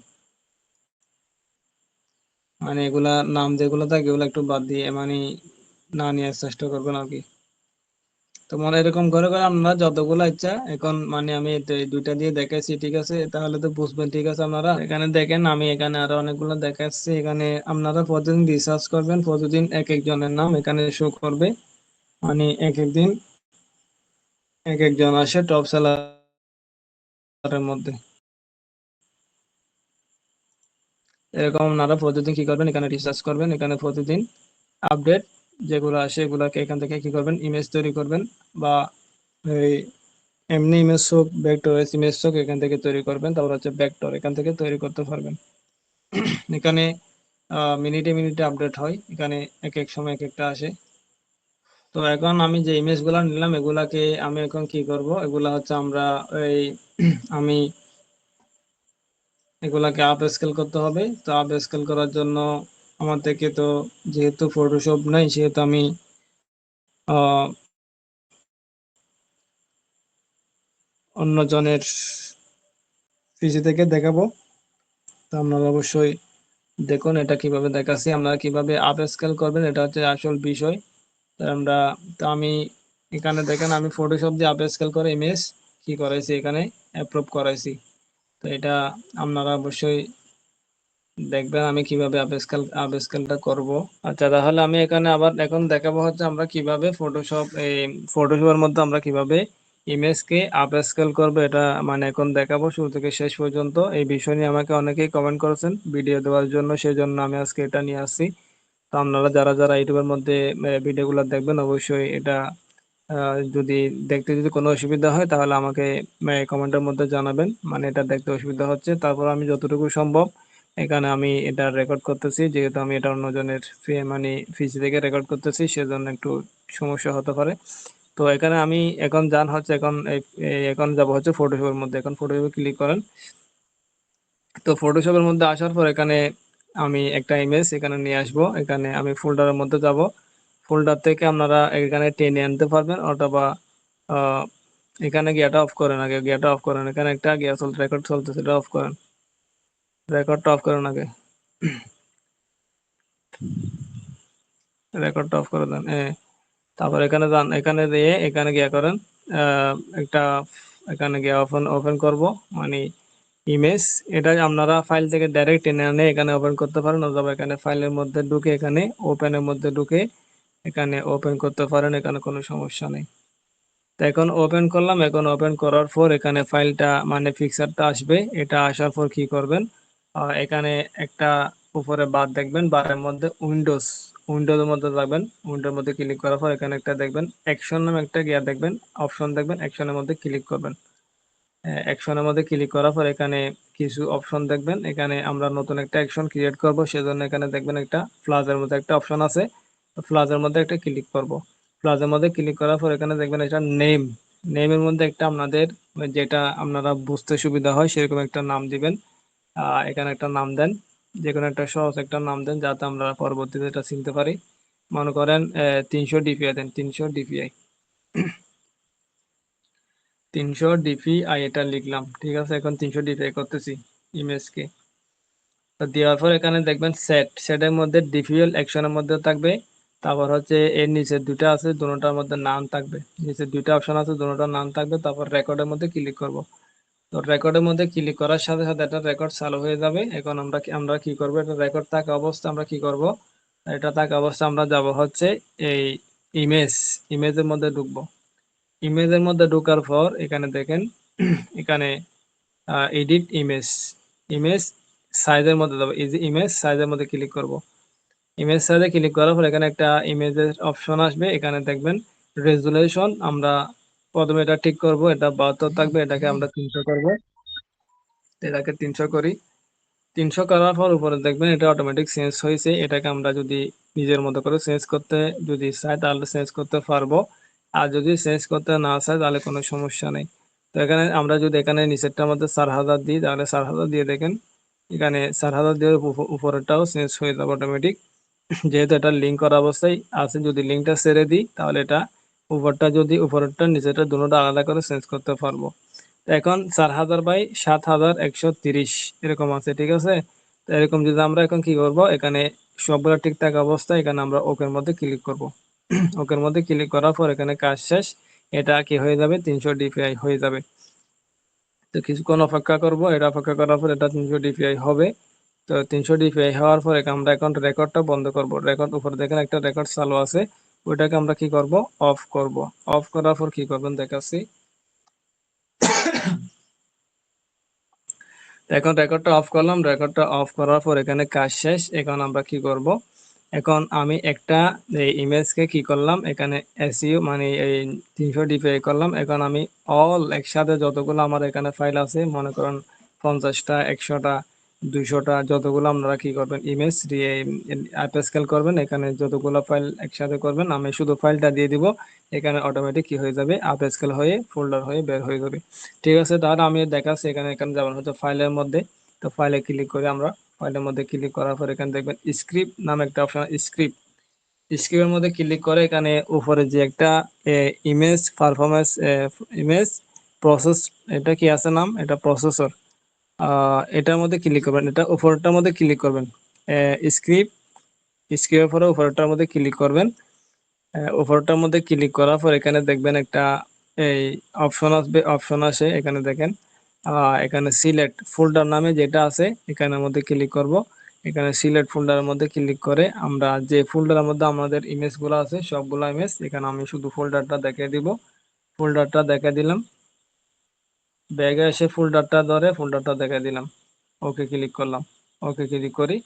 মানে এগুলা নাম যেগুলো থাকে এগুলো একটু বাদ দিয়ে মানে না নেওয়ার চেষ্টা করবেন আর কি। তো মনে এরকম করে করে আপনারা যতগুলো ইচ্ছা, এখন মানে আমি এই দুইটা দিয়ে দেখাইছি, ঠিক আছে, তাহলে তো বুঝবেন, ঠিক আছে। আপনারা এখানে দেখেন, আমি এখানে আরো অনেকগুলো দেখাচ্ছি। এখানে আপনারা প্রতিদিন রিসার্চ করবেন, প্রতিদিন এক একজনের নাম এখানে শো করবে, মানে এক একদিন এক একজন আসে টপ সেলারের মধ্যে। এরকম আপনারা প্রতিদিন কি করবেন, এখানে রিসার্চ করবেন, এখানে প্রতিদিন আপডেট যেগুলো আসে এগুলাকে এখান থেকে কি করবেন, ইমেজ তৈরি করবেন, বা এই এমনি ইমেজ হোক, ভেক্টরাইজ ইমেজ হোক, এখান থেকে তৈরি করবেন। তারপর হচ্ছে ভেক্টর, এখান থেকে তৈরি করতে পারবেন। এখানে মিনিটে মিনিটে আপডেট হয়, এখানে এক এক সময় এক একটা আসে। তো এখন আমি যে ইমেজ গুলা নিলাম এগুলাকে আমি এখন কি করব, এগুলা হচ্ছে আমরা এই আমি এগুলাকে আপ স্কেল করতে হবে। তো আপ স্কেল করার জন্য আমার থেকে তো যেহেতু ফটোশপ নাই, সেহেতু আমি অন্য জনের পিসি থেকে দেখাবো। তো আপনারা অবশ্যই দেখুন এটা কিভাবে দেখাচ্ছি, আপনারা কিভাবে আপ স্কেল করবেন, এটা হচ্ছে আসল বিষয়। তো আমি এখানে দেখেন আমি ফটোশপ দিয়ে আপ স্কেল করে ইমেজ কি করাইছি, এখানে অ্যাপ্রুভ করাইছি। তো এটা আপনারা অবশ্যই দেখবেন আমি কিভাবে আপ স্কেলটা করব। আচ্ছা, তাহলে আমি এখানে আবার এখন দেখাবো হচ্ছে আমরা কিভাবে ফটোশপের মধ্যে আমরা কিভাবে ইমেজকে আপ স্কেল করবো, এটা মানে এখন দেখাবো শুরু থেকে শেষ পর্যন্ত। এই বিষয় নিয়ে আমাকে অনেকেই কমেন্ট করেছেন ভিডিও দেওয়ার জন্য, সেই জন্য আমি আজকে এটা নিয়ে আসছি। তো আপনারা যারা যারা ইউটিউবের মধ্যে ভিডিওগুলো দেখবেন অবশ্যই এটা যদি দেখতে যদি কোনো অসুবিধা হয় তাহলে আমাকে কমেন্টের মধ্যে জানাবেন, মানে এটা দেখতে অসুবিধা হচ্ছে। তারপর আমি যতটুকু সম্ভব এখানে আমি এটা রেকর্ড করতেছি, যেহেতু আমি এটা অন্যজনের মানে পিসি থেকে রেকর্ড করতেছি, সেজন্য একটু সমস্যা হতে পারে। তো এখানে আমি এখন হচ্ছে এখন যাব হচ্ছে ফটোশপের মধ্যে। এখন ফটোশপে ক্লিক করেন। তো ফটোশপের মধ্যে আসার পর এখানে আমি একটা ইমেজ এখানে নিয়ে আসব। এখানে আমি ফোল্ডারের মধ্যে যাব। ফোল্ডার থেকে আপনারা এখানে টেনে আনতে পারবেন, অথবা আহ, এখানে গিয়াটা অফ করেন, আগে গিয়াটা অফ করেন। এখানে একটা রেকর্ড চলতেছে, এটা অফ করেন, রেকর্ডটা অফ করেন আগে, রেকর্ডটা অফ করে দেন। তারপর এখানে যান, এখানে দিয়ে এখানে গিয়া করেন একটা, এখানে গিয়ে ওপেন ওপেন করব মানে ইমেজ। এটা আপনারা ফাইল থেকে ডাইরেক্ট টেনে আনে এখানে ওপেন করতে পারেন, অথবা এখানে ফাইলের মধ্যে ঢুকে এখানে ওপেনের মধ্যে ঢুকে এখানে ওপেন করতে পারেন, এখানে কোনো সমস্যা নেই। তো এখন ওপেন করলাম। এখন ওপেন করার পর এখানে ফাইলটা মানে পিকচারটা আসবে। এটা আসার পর কি করবেন, এখানে একটা উপরে বার দেখবেন, বারের মধ্যে উইন্ডোজের মধ্যে যাবেন। উইন্ডোর মধ্যে ক্লিক করার পর এখানে একটা দেখবেন অ্যাকশন নামে একটা গিয়া দেখবেন, অপশন দেখবেন, অ্যাকশনের মধ্যে ক্লিক করবেন। অ্যাকশনের মধ্যে ক্লিক করার পর এখানে কিছু অপশন দেখবেন। এখানে আমরা নতুন একটা অ্যাকশন ক্রিয়েট করব, সেজন্য এখানে দেখবেন একটা প্লাসের মধ্যে একটা অপশন আছে, প্লাসের মধ্যে একটা ক্লিক করব। প্লাসের মধ্যে ক্লিক করার পর এখানে দেখবেন একটা নেমের মধ্যে একটা আপনাদের যেটা আপনারা বুঝতে সুবিধা হয় সেরকম একটা নাম দিবেন। এখানে একটা নাম দেন, যে কোনো একটা সহজ একটা নাম দেন, যাতে আমরা পরবর্তীতে এটা চিনতে পারি। মনে করেন 300 DPI দেন, 300 DPI, 300 DPI এটা লিখলাম, ঠিক আছে। এখন 300 DPI করতেছি ইমেজকে। তো দেওয়ার পর এখানে দেখবেন সেটের মধ্যে ডিফিউল অ্যাকশনের মধ্যে থাকবে। তারপর হচ্ছে এর নিচে দুটো আছে, দুটোটার মধ্যে নাম থাকবে, নিচে দুটো অপশন আছে, দুটোটার নাম থাকবে। তারপর রেকর্ডের মধ্যে ক্লিক করব। তো রেকর্ডের মধ্যে ক্লিক করার সাথে সাথে একটা রেকর্ড চালু হয়ে যাবে। এখন আমরা কি করব, এটা রেকর্ড থাকা অবস্থা আমরা কি করব, এটা থাকা অবস্থা আমরা যাব হচ্ছে এই ইমেজ ইমেজের মধ্যে ঢুকবো। ইমেজের মধ্যে ঢোকার পর এখানে দেখেন এখানে এডিট ইমেজ, ইমেজ সাইজের মধ্যে যাবো, এই যে ইমেজ সাইজের মধ্যে ক্লিক করব। ইমেজ সাইজে ক্লিক করার পর এখানে একটা ইমেজের অপশন আসবে, এখানে দেখবেন রেজুলেশন। আমরা প্রথমে এটা ঠিক করব, এটা 72 থাকবে, এটাকে আমরা 300 করব। এটাকে 300 করি। 300 করার পর উপরে দেখবেন এটা অটোমেটিক চেঞ্জ হয়েছে। এটাকে আমরা যদি নিজের মতো করে চেঞ্জ করতে যদি চাই তাহলে চেঞ্জ করতে পারবো, আর যদি চেঞ্জ করতে না চাই তাহলে কোনো সমস্যা নেই। তো এখানে আমরা যদি এখানে নিচেরটার মধ্যে 4000 দিই, তাহলে 4000 দিয়ে দেখেন এখানে 4000 দিয়ে উপরেরটাও চেঞ্জ হয়ে যাবে অটোমেটিক, যেহেতু এটা লিঙ্ক করা অবস্থায় আছে। যদি লিঙ্কটা ছেড়ে দিই তাহলে এটা উপরেরটা নিচেরটা দুটোটা আলাদা করে চেঞ্জ করতে পারবো। তো এখন 4000/7130 এরকম আছে, ঠিক আছে। তো এরকম যদি আমরা এখন কি করব, এখানে সবগুলো ঠিক থাকা অবস্থায় এখানে আমরা ওকের মধ্যে ক্লিক করব। ওকের মধ্যে ক্লিক করার পর এখানে কাজ শেষ, এটা কি হয়ে যাবে, 300 DPI হয়ে যাবে। তো কিছুক্ষণ অপেক্ষা করব, এটা অপেক্ষা করার পর এটা 300 DPI হবে। তো 300 DPI হওয়ার পর আমরা এখন রেকর্ডটা বন্ধ করব। রেকর্ড উপরে দেখেন একটা রেকর্ড চালু আছে, ওইটাকে আমরা কি করব, অফ করব। অফ করার পর কি করবেন দেখাচ্ছি। এখন রেকর্ডটা অফ করলাম, রেকর্ডটা অফ করার পর এখানে কাজ শেষ। এখন আমরা কি করব, এখন আমি একটা ইমেজকে কি করলাম, এখানে এসইউ মানে এই 300 ডিপিআই করলাম। এখন আমি অল একসাথে যতগুলো আমার এখানে ফাইল আছে, মনে করেন 50টা, 100টা, 200টা, যতগুলো আপনারা কি করবেন ইমেজ দিয়ে আপস্কেল করবেন, এখানে যতগুলো ফাইল একসাথে করবেন, আমি শুধু ফাইলটা দিয়ে দিব, এখানে অটোমেটিক কি হয়ে যাবে, আপস্কেল হয়ে ফোল্ডার হয়ে বের হয়ে যাবে। ঠিক আছে, তাহলে আমি দেখাচ্ছি। এখানে এখানে যেমন হচ্ছে ফাইলের মধ্যে, তো ফাইলে ক্লিক করে আমরা ফাইলের মধ্যে ক্লিক করার পর এখানে দেখবেন স্ক্রিপ্ট নামে একটা অপশন, স্ক্রিপ্ট। স্ক্রিপ্টের মধ্যে ক্লিক করে এখানে উপরে যে একটা ইমেজ পারফরমেন্স, ইমেজ প্রসেস, এটা কি আছে নাম, এটা প্রসেসর, এটার মধ্যে ক্লিক করবেন, এটা উপরটার মধ্যে ক্লিক করবেন, স্ক্রিপ্ট, স্ক্রিপ্টের পরে উপরটার মধ্যে ক্লিক করবেন। উপরটার মধ্যে ক্লিক করার পর এখানে দেখবেন একটা এই অপশন আসবে, অপশন আসে এখানে দেখেন, এখানে সিলেক্ট ফোল্ডার নামে যেটা আছে এখানের মধ্যে ক্লিক করব। এখানে সিলেক্ট ফোল্ডারের মধ্যে ক্লিক করে আমরা যে ফোল্ডারের মধ্যে আমাদের ইমেজগুলো আছে সবগুলো ইমেজ, এখানে আমি শুধু ফোল্ডারটা দেখে দিব। ফোল্ডারটা দেখে দিলাম, ব্যাগে এসে ফোল্ডারটা ধরে ফোল্ডারটা দেখে দিলাম। ওকে ক্লিক করলাম, ওকে ক্লিক করি,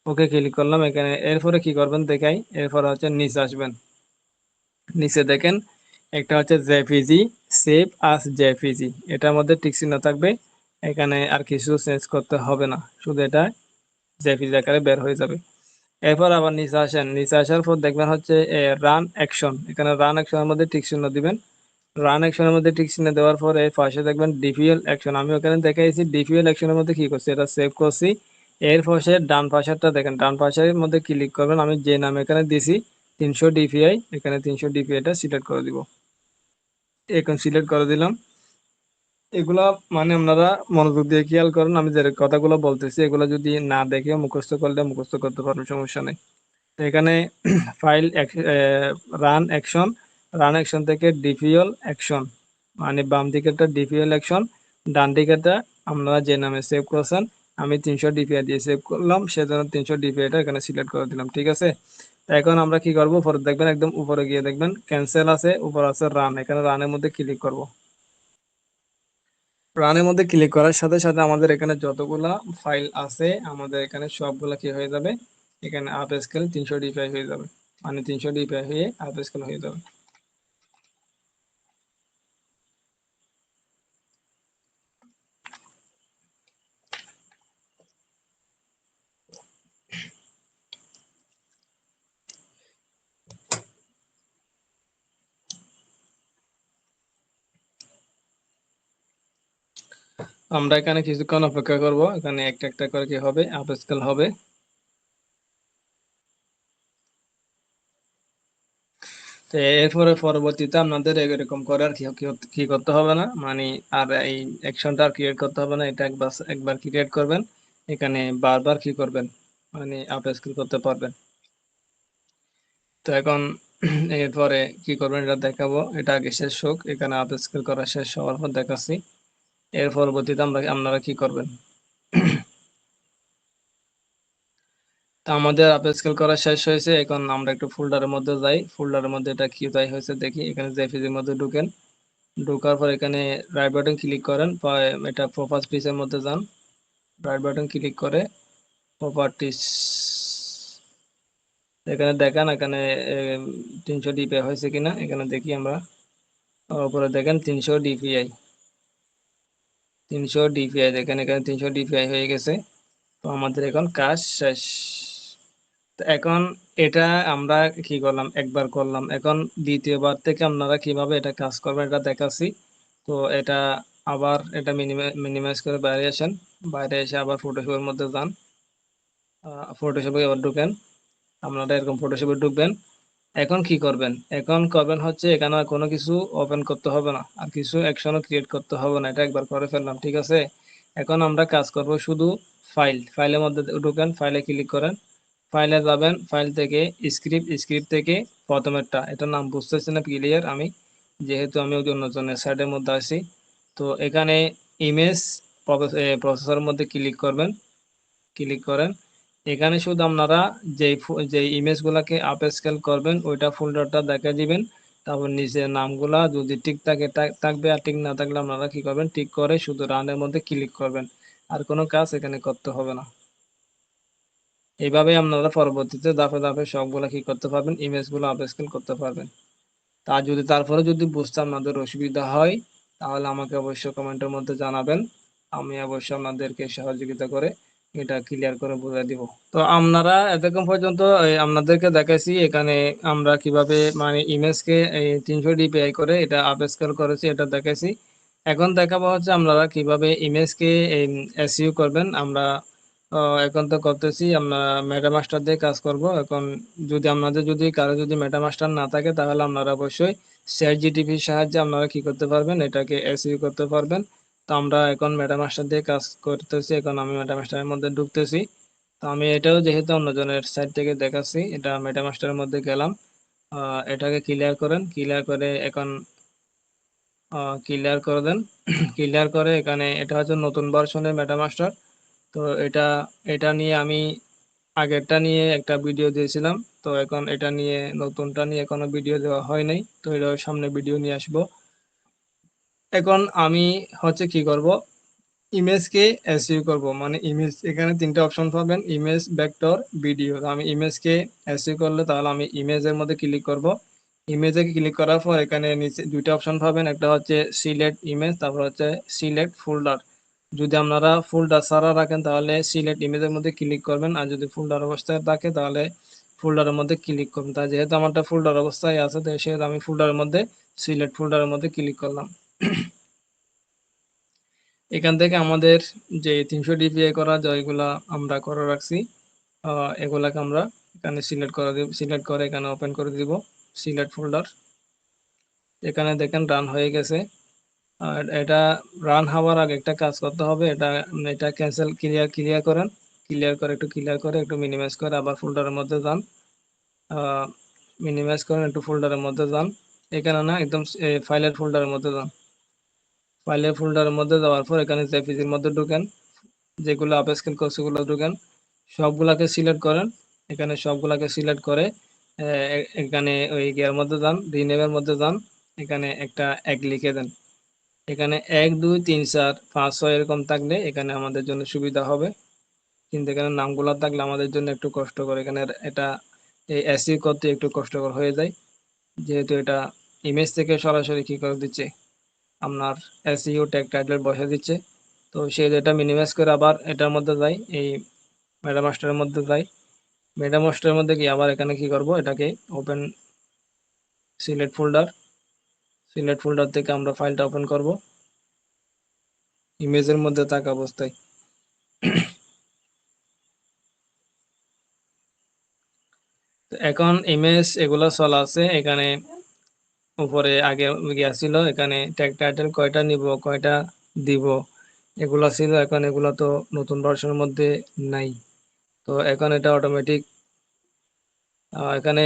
ওকে ক্লিক করলাম। এখানে এরপরে কি করবেন দেখাই, এরপরে হচ্ছে নিচে আসবেন। নিচে দেখেন একটা হচ্ছে জেপিজি, সেভ আস জেপিজি, এটার মধ্যে টিক চিহ্ন থাকবে। এখানে আর কিছু চেঞ্জ করতে হবে না, শুধু এটা জেপিজি আকারে বের হয়ে যাবে। এরপর আবার নিচে আসেন, নিচে আসার পর দেখবেন হচ্ছে রান অ্যাকশন, এখানে রান অ্যাকশনের মধ্যে টিক চিহ্ন দিবেন। রান অ্যাকশনের মধ্যে টিক চিহ্ন দেওয়ার পরে পাশে দেখবেন ডিপিএল অ্যাকশন, আমি ওখানে দেখাইছি ডিপিএল অ্যাকশনের মধ্যে কি করছি, এটা সেভ করছি। এর পাশে ডান পাশেরটা দেখেন, ডান পাশের মধ্যে ক্লিক করবেন, আমি যে নাম এখানে দিছি 300 ডিপিআই, এখানে 300 ডিপিআইটা সিলেক্ট করে দিব। এখন সিলেক্ট করে দিলাম। এগুলা মানে আপনারা মনোযোগ দিয়ে খেয়াল করেন, আমি যে কথাগুলো বলতেছি এগুলো যদি না দেখে মুখস্থ করলে মুখস্থ করতে পারবেন, সমস্যা নেই। তো এখানে file run action, run action থেকে ডিপিএল অ্যাকশন, মানে বাম দিকেরটা ডিপিএল অ্যাকশন, ডান দিকেরটা আপনারা যে নামে সেভ করেছেন, আমি 300 ডিপিআই দিয়ে সেভ করলাম, সেজন্য 300 ডিপিআইটা এখানে সিলেক্ট করে দিলাম। ঠিক আছে, তো এখন আমরা কি করব, উপরে দেখবেন একদম উপরে গিয়ে দেখবেন ক্যান্সেল আছে, উপর আছে রান, এখানে রানের মধ্যে ক্লিক করব। রানের মধ্যে ক্লিক করার সাথে সাথে আমাদের এখানে যতগুলা ফাইল আছে আমাদের এখানে সবগুলা কি হয়ে যাবে, এখানে আপ স্কেল 300 ডিপিআই হয়ে যাবে, মানে 300 ডিপিআই হয়ে আপ স্কেল হয়ে যাবে। আমরা এখানে কিছুক্ষণ অপেক্ষা করব, এখানে একটা একটা করে কি হবে, আপ স্কেল হবে। তো এরপরে পরবর্তীতে আপনাদের এরকম করে আর কি কি কি করতে হবে না, মানে আর এই অ্যাকশনটা আর ক্রিয়েট করতে হবে না, এটা একবার একবার ক্রিয়েট করবেন, এখানে বারবার কি করবেন, মানে আপ স্কেল করতে পারবেন। তো এখন এরপরে কি করবেন এটা দেখাবো, এটা আগে শেষ হোক, এখানে আপ স্কেল করা শেষ হওয়ার পর দেখাচ্ছি। এর পরবর্তীতে আপনারা কি করবেন। তো আমাদের আপ স্কেল করা শেষ হয়েছে, এখন আমরা একটু ফোল্ডারের মধ্যে যাই, ফোল্ডারের মধ্যে এটা কি তাই হয়েছে দেখি। এখানে জেপিজির মধ্যে ঢুকেন, ঢোকার পর এখানে রাইট বাটন ক্লিক করেন, এটা প্রপার্টিসের মধ্যে যান, রাইট বাটন ক্লিক করে প্রপার্টিস, এখানে দেখান এখানে 300 ডিপিআই হয়েছে কিনা, এখানে দেখি আমরা। উপরে দেখেন 300 ডিপিআই, 300 ডিপিআই দেখেন, এখানে 300 ডিপিআই হয়ে গেছে। তো আমাদের এখন কাজ শেষ। তো এখন এটা আমরা কি করলাম, একবার করলাম, এখন দ্বিতীয়বার থেকে আপনারা কিভাবে এটা কাজ করবেন এটা দেখাচ্ছি। তো এটা আবার এটা মিনিমাইজ করে বাইরে আসেন, বাইরে এসে আবার ফটোশপের মধ্যে যান, ফটোশপে আবার ঢুকেন, আপনারা এরকম ফটোশপে ঢুকবেন। এখন কি করবেন, এখন করবেন হচ্ছে এখানে আর কোনো কিছু ওপেন করতে হবে না, আর কিছু অ্যাকশনও ক্রিয়েট করতে হবে না, এটা একবার করে ফেললাম। ঠিক আছে, এখন আমরা কাজ করব শুধু ফাইলের মধ্যে ঢুকেন, ফাইলে ক্লিক করেন, ফাইলে যাবেন, ফাইল থেকে স্ক্রিপ্ট, স্ক্রিপ্ট থেকে প্রথমেরটা, এটার নাম বুঝতেছি না ক্লিয়ার আমি, যেহেতু আমি অন্যজনের সাইডের মধ্যে আছি। তো এখানে ইমেজ প্রসেসরের মধ্যে ক্লিক করবেন, ক্লিক করেন। এখানে শুধু আপনারা যে ইমেজ গুলাকে আপ স্কেল করবেন ওইটা ফোল্ডারটা দেখা দিবেন। তারপর নিচে নামগুলা যদি ঠিক থাকে থাকবে, আর ঠিক না থাকলে আপনারা কি করবেন, ঠিক করে শুধু রানের মধ্যে ক্লিক করবেন, আর কোনো কাজ এখানে করতে হবে না। এইভাবে আপনারা পরবর্তীতে ধাপে ধাপে সবগুলা কি করতে পারবেন, ইমেজগুলো আপস্কেল করতে পারবেন। আর যদি তারপরে যদি বুঝতে আপনাদের অসুবিধা হয় তাহলে আমাকে অবশ্যই কমেন্টের মধ্যে জানাবেন, আমি অবশ্যই আপনাদেরকে সহযোগিতা করে এটা ক্লিয়ার করে বুঝিয়ে দিব। তো আপনারা এতক্ষণ পর্যন্ত আপনাদেরকে দেখাইছি এখানে আমরা কিভাবে মানে ইমেজকে এই 300 ডিপিআই করে এটা আপস্কেল করেছি, এটা দেখাইছি। এখন দেখাবো হচ্ছে আপনারা কিভাবে ইমেজকে এসইউ করবেন। আমরা এখন তো করতেছি আমরা মেটামাস্টার দিয়ে কাজ করব। এখন যদি আপনাদের যদি কারো যদি মেটামাস্টার না থাকে তাহলে আপনারা অবশ্যই চ্যাট জিটিপির সাহায্যে আপনারা কি করতে পারবেন, এটাকে এসইউ করতে পারবেন। তো আমরা এখন মেটামাস্টার দিয়ে কাজ করতেছি, এখন আমি মেটামাস্টারের মধ্যে ঢুকতেছি। তো আমি এটাও যেহেতু অন্যজনের সাইট থেকে দেখাচ্ছি, এটা মেটামাস্টারের মধ্যে গেলাম। এটাকে ক্লিয়ার করেন, ক্লিয়ার করে এখন ক্লিয়ার করে দেন। ক্লিয়ার করে এখানে এটা হচ্ছে নতুন ভার্সনের মেটামাস্টার। তো এটা এটা নিয়ে আমি আগেরটা নিয়ে একটা ভিডিও দিয়েছিলাম। তো এখন এটা নিয়ে নতুনটা নিয়ে এখনো ভিডিও দেওয়া হয় নাই, তো এটা সামনে ভিডিও নিয়ে আসবো। এখন আমি হচ্ছে কি করব, ইমেজকে এসইউ করব। মানে ইমেজ এখানে তিনটা অপশন পাবেন, ইমেজ, ভেক্টর, ভিডিও। আমি ইমেজকে এসইউ করলে তাহলে আমি ইমেজের মধ্যে ক্লিক করব। ইমেজে ক্লিক করার পর এখানে নিচে দুইটা অপশন পাবেন, একটা হচ্ছে সিলেক্ট ইমেজ, তারপর হচ্ছে সিলেক্ট ফোল্ডার। যদি আপনারা ফোল্ডার ছাড়া রাখেন তাহলে সিলেক্ট ইমেজের মধ্যে ক্লিক করবেন, আর যদি ফোল্ডার অবস্থায় থাকে তাহলে ফোল্ডারের মধ্যে ক্লিক করবেন। তাই যেহেতু আমারটা ফোল্ডার অবস্থায় আছে তো সেহেতু আমি ফোল্ডারের মধ্যে সিলেক্ট ফোল্ডারের মধ্যে ক্লিক করলাম। এখান থেকে আমাদের যে 300 ডিপিআই করা যেগুলা আমরা করে রাখছি এগুলাকে আমরা এখানে সিলেক্ট করে দিব, সিলেক্ট করে এখানে ওপেন করে দিব সিলেক্ট ফোল্ডার। এখানে দেখেন রান হয়ে গেছে। আর এটা রান হওয়ার আগে একটা কাজ করতে হবে, এটা এটা ক্যান্সেল, ক্লিয়ার ক্লিয়ার করেন, ক্লিয়ার করে একটু ক্লিয়ার করে একটু মিনিমাইজ করে আবার ফোল্ডারের মধ্যে যান। মিনিমাইজ করেন, একটু ফোল্ডারের মধ্যে যান, এখানে না একদম ফাইলের ফোল্ডারের মধ্যে যান। ফাইলের ফোল্ডারের মধ্যে যাওয়ার পর এখানে জেপিজির মধ্যে ঢুকেন, যেগুলো আপস্কেল করছে সেগুলো ঢুকেন, সবগুলাকে সিলেক্ট করেন। এখানে সবগুলাকে সিলেক্ট করে এখানে ওই গিয়ার মধ্যে যান, রিনেমের মধ্যে যান, এখানে একটা এক লিখে দেন। এখানে 1 2 3 4 5 6 এরকম থাকলে এখানে আমাদের জন্য সুবিধা হবে, কিন্তু এখানে নামগুলো থাকলে আমাদের জন্য একটু কষ্টকর, এখানে এটা এই এসইউ করতে একটু কষ্টকর হয়ে যায়, যেহেতু এটা ইমেজ থেকে সরাসরি কি করে দিচ্ছে আপনার এসইও ট্যাগ টাইটেল বসে দিচ্ছে। তো সেই এটা মিনিমাইজ করে আবার এটার মধ্যে যাই, এই মেটামাস্টারের মধ্যে যাই। মেটামাস্টারের মধ্যে গিয়ে আবার এখানে কি করব, এটাকে open select folder, select folder থেকে আমরা ফাইলটা ওপেন করব ইমেজের মধ্যে থাকা অবস্থায়। এখন ইমেজ এগুলো চলা আছে, এখানে উপরে আগে গিয়েছিল, এখানে ট্যাগ টাইটেল কয়টা নিব কয়টা দিব এগুলো ছিল, এখন এগুলো তো নতুন ভার্সনের মধ্যে নাই। তো এখন এটা অটোমেটিক এখানে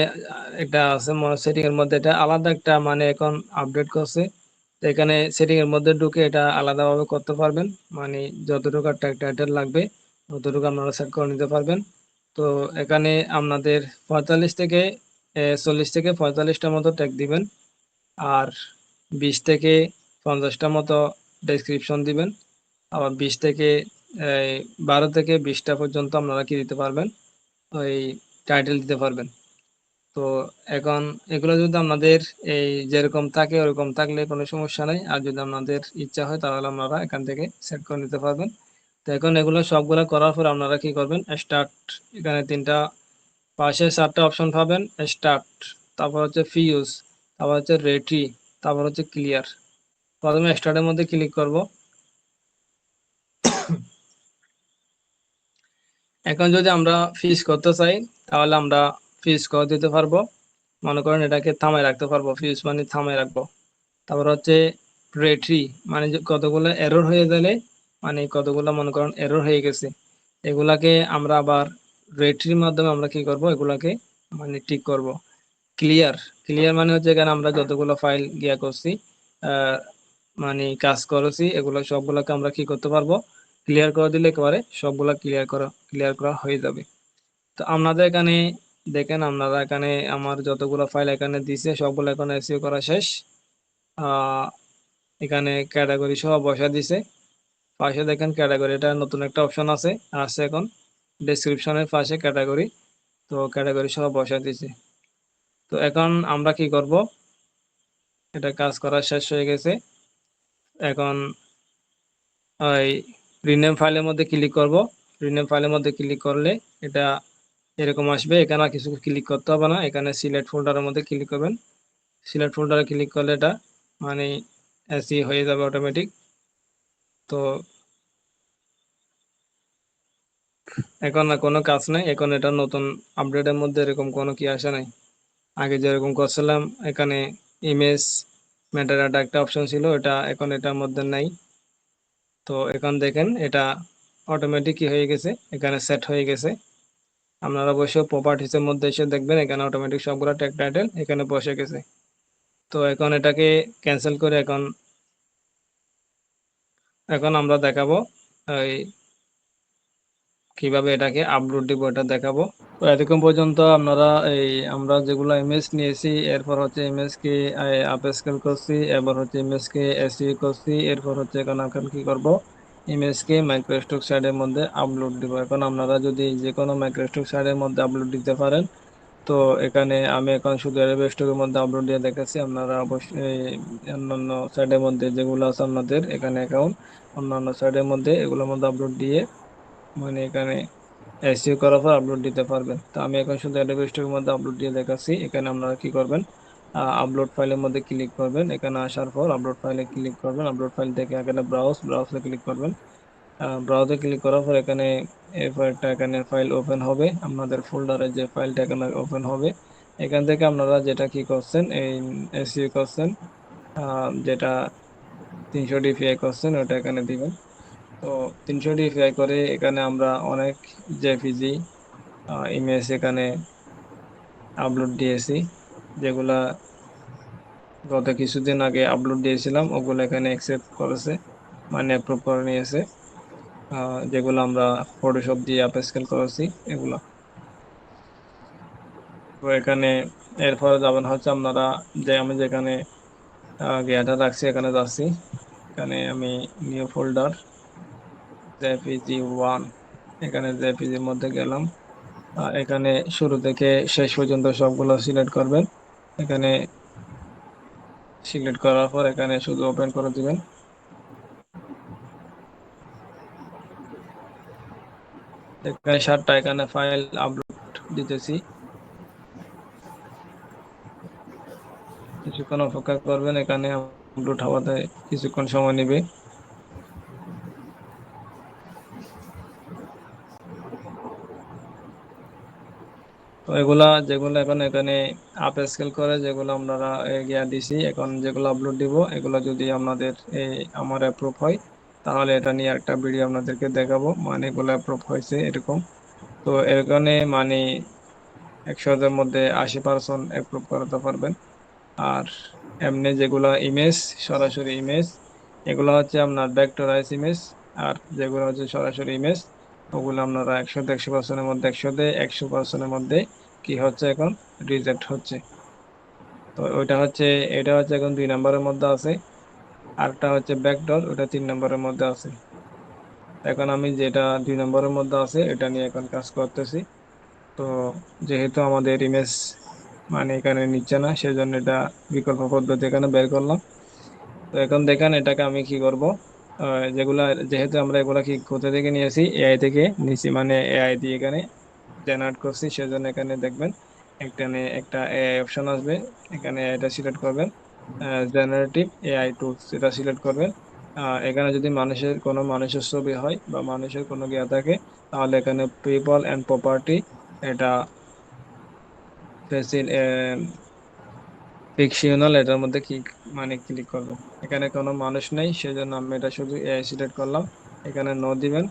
একটা আছে সেটিং এর মধ্যে, এটা আলাদা একটা মানে এখন আপডেট করছে। তো এখানে সেটিং এর মধ্যে ঢুকে এটা আলাদাভাবে করতে পারবেন, মানে যতটুকু ট্যাগ টাইটেল লাগবে ততটুকু আপনারা সেট করে নিতে পারবেন। তো এখানে আপনাদের 45 থেকে 40 থেকে 45টা মতো ট্যাগ দিবেন, আর 20 থেকে 50টা মতো ডেসক্রিপশন দিবেন, আবার 20 থেকে 12 থেকে 20টা পর্যন্ত আপনারা কি দিতে পারবেন, ওই টাইটেল দিতে পারবেন। তো এখন এগুলো যদি আপনাদের এই যেরকম থাকে ওরকম থাকলে কোনো সমস্যা নাই, আর যদি আপনাদের ইচ্ছা হয় তাহলে আপনারা এখান থেকে সেট করে নিতে পারবেন। তো এখন এগুলো সবগুলো করার পর আপনারা কি করবেন, স্টার্ট, এখানে তিনটা পাশে 4টা অপশন পাবেন, স্টার্ট, তারপর হচ্ছে ফিউজ, তারপর হচ্ছে রেট্রি, তারপর হচ্ছে ক্লিয়ার। প্রথমে স্টার্টের মধ্যে ক্লিক করব। এখন যদি আমরা ফিজ করতে চাই তাহলে আমরা ফিজ করে দিতে পারবো, মনে করেন এটাকে থামায় রাখতে পারবো, ফিউজ মানে থামায় রাখবো। তারপর হচ্ছে রেট্রি, মানে যে কতগুলো এরর হয়ে গেলে, মানে কতগুলো মনে করেন এরর হয়ে গেছে, এগুলাকে আমরা আবার রেট্রির মাধ্যমে আমরা কি করব, এগুলাকে মানে ঠিক করব। ক্লিয়ার, ক্লিয়ার মানে হচ্ছে এখানে আমরা যতগুলো ফাইল গিয়া করছি আহ মানে কাজ করেছি এগুলো সবগুলোকে আমরা কি করতে পারবো, ক্লিয়ার করে দিলে একেবারে সবগুলা ক্লিয়ার করা হয়ে যাবে। তো আপনাদের এখানে দেখেন, আপনারা এখানে আমার যতগুলো ফাইল এখানে দিছে সবগুলো এখন এসইও করা শেষ। আহ এখানে ক্যাটাগরি সহ বসা দিছে, পাশে দেখেন ক্যাটাগরি, এটা নতুন একটা অপশন আছে আসছে এখন। ডেসক্রিপশনের পাশে ক্যাটাগরি, তো ক্যাটাগরি সহ বসাই দিয়েছি। তো এখন আমরা কি করব, এটা কাজ করা শেষ হয়ে গেছে। এখন ওই রিনেম ফাইলের মধ্যে ক্লিক করব। রিনেম ফাইলের মধ্যে ক্লিক করলে এটা এরকম আসবে। এখানে আর কিছু ক্লিক করতে হবে না, এখানে সিলেক্ট ফোল্ডারের মধ্যে ক্লিক করবেন। সিলেক্ট ফোল্ডারে ক্লিক করলে এটা মানে এসি হয়ে যাবে অটোমেটিক। তো এখন না কোনো কাজ নাই, এখন এটা নতুন আপডেটের মধ্যে এরকম কোনো কি আসে নাই। আগে যেরকম করছিলাম এখানে ইমেজ মেটাডাটা একটা অপশন ছিল, এটা এখন এটার মধ্যে নাই। তো এখন দেখেন এটা অটোমেটিক কি হয়ে গেছে, এখানে সেট হয়ে গেছে। আপনারা অবশ্য প্রপার্টিসের মধ্যে এসে দেখবেন এখানে অটোমেটিক সবগুলো ট্যাগ টাইটেল এখানে বসে গেছে। তো এখন এটাকে ক্যান্সেল করে এখন এখন আমরা দেখাবো এই কিভাবে এটাকে আপলোড দিব, এটা দেখাবো। তো এতক্ষণ পর্যন্ত আপনারা আমরা যেগুলো ইমেজ নিয়েছি, এরপর হচ্ছে ইমেজ কে আপ স্কেল করছি, এবার হচ্ছে ইমেজ কে এসইউ করছি, এরপর হচ্ছে এখন কি করব, ইমেজ কে মাইক্রোস্টক সাইডের মধ্যে আপলোড দিব। এখন আপনারা যদি যে কোনো মাইক্রোস্টক সাইডের মধ্যে আপলোড দিতে পারেন। তো এখানে আমি এখন শুধু অ্যাডোব স্টকের মধ্যে আপলোড দিয়ে দেখাচ্ছি, আপনারা অবশ্যই অন্যান্য সাইডের মধ্যে যেগুলো আছে আপনাদের এখানে অ্যাকাউন্ট, অন্যান্য সাইডের মধ্যে এগুলোর মধ্যে আপলোড দিয়ে মানে এখানে এসইও করার পর আপলোড দিতে পারবেন। তো আমি এখন শুধু অ্যাডোব স্টকের মধ্যে আপলোড দিয়ে দেখাচ্ছি। এখানে আপনারা কি করবেন, আপলোড ফাইলের মধ্যে ক্লিক করবেন। এখানে আসার পর আপলোড ফাইলে ক্লিক করবেন। আপলোড ফাইল থেকে এখানে ব্রাউজে ক্লিক করবেন। ব্রাউজে ক্লিক করার পর এখানে এই ফাইলটা এখানে ফাইল ওপেন হবে, আপনাদের ফোল্ডারে যে ফাইলটা এখানে ওপেন হবে। এখান থেকে আপনারা যেটা কি করছেন, এই এসইও করছেন, যেটা 300 ডিপিআই করছেন ওটা এখানে দিবেন। তো 300 ডিপিআই করে এখানে আমরা অনেক জেপিজি ইমেজ এখানে আপলোড দিয়েছি, যেগুলা গত কিছুদিন আগে আপলোড দিয়েছিলাম, ওগুলো এখানে অ্যাকসেপ্ট করেছে, মানে অ্যাপ্রুভ করে নিয়েছে। যেগুলো আমরা ফটোশপ দিয়ে আপ স্কেল করেছি এগুলো। তো এখানে এরপরে যাবেন হচ্ছে আপনারা, যে আমি যেখানে গিয়াটা রাখছি এখানে যাচ্ছি। এখানে আমি নিউ ফোল্ডার জেপিজি 1, এখানে জেপিজির মধ্যে গেলাম। এখানে শুরু থেকে শেষ পর্যন্ত সবগুলো সিলেক্ট করবেন। এখানে সিলেক্ট করার পর এখানে শুধু ওপেন করে দিবেন। এখানে 7টা এখানে ফাইল আপলোড দিতেছি, কিছুক্ষণ অপেক্ষা করবেন, এখানে আপলোড হওয়াতে কিছুক্ষণ সময় নেবে। তো এগুলা যেগুলো এখন এখানে আপ স্কেল করে যেগুলো আপনারা গিয়া দিছি, এখন যেগুলো আপলোড দিব এগুলো যদি আপনাদের আমার অ্যাপ্রুভ হয়, তাহলে এটা নিয়ে একটা ভিডিও আপনাদেরকে দেখাবো, মানে এগুলো অ্যাপ্রুভ হয়েছে এরকম। তো এখানে মানে 100-এর মধ্যে 80% অ্যাপ্রুভ করাতে পারবেন। আর এমনি যেগুলা ইমেজ, সরাসরি ইমেজ, এগুলো হচ্ছে আপনার ভেক্টরাইজ ইমেজ। আর যেগুলো হচ্ছে সরাসরি ইমেজ, ওগুলো আপনারা 100-100%-এর মধ্যে 100% মধ্যে কি হচ্ছে এখন রিজেক্ট হচ্ছে। তো ওইটা হচ্ছে, এটা হচ্ছে এখন 2 নম্বরের মধ্যে আছে। আরটা হচ্ছে ব্যাকডোর, ওটা 3 নম্বরের মধ্যে আছে। এখন আমি যেটা 2 নম্বরের মধ্যে আছে এটা নিয়ে এখন কাজ করতেছি। তো যেহেতু আমাদের ইমেজ মানে এখানে নিচ্ছে না, সেজন্য এটা বিকল্প পদ্ধতি এখানে বের করলাম। তো এখন দেখেন এটাকে আমি কি করব, যেগুলা যেহেতু আমরা এগুলা কি কোথা থেকে নিয়েছি, এআই থেকে নিয়েছি, মানে এআই দিয়ে এখানে জেনারেট করছি, সেজন্য এখানে দেখবেন একটা এআই অপশন আসবে, এখানে এটা সিলেক্ট করবেন, জেনারেটিভ এআই টুলস এটা সিলেক্ট করবেন। এখানে যদি মানুষের ছবি হয় বা মানুষের কোনো ইয়া থাকে, তাহলে এখানে পিপল এন্ড প্রপার্টি, এটা ফিকশনাল, এটার মধ্যে কি মানে ক্লিক করবেন। এখানে কোনো মানুষ নেই, সেজন্য আমি এটা শুধু এআই সিলেক্ট করলাম। এখানে নো দিবেন।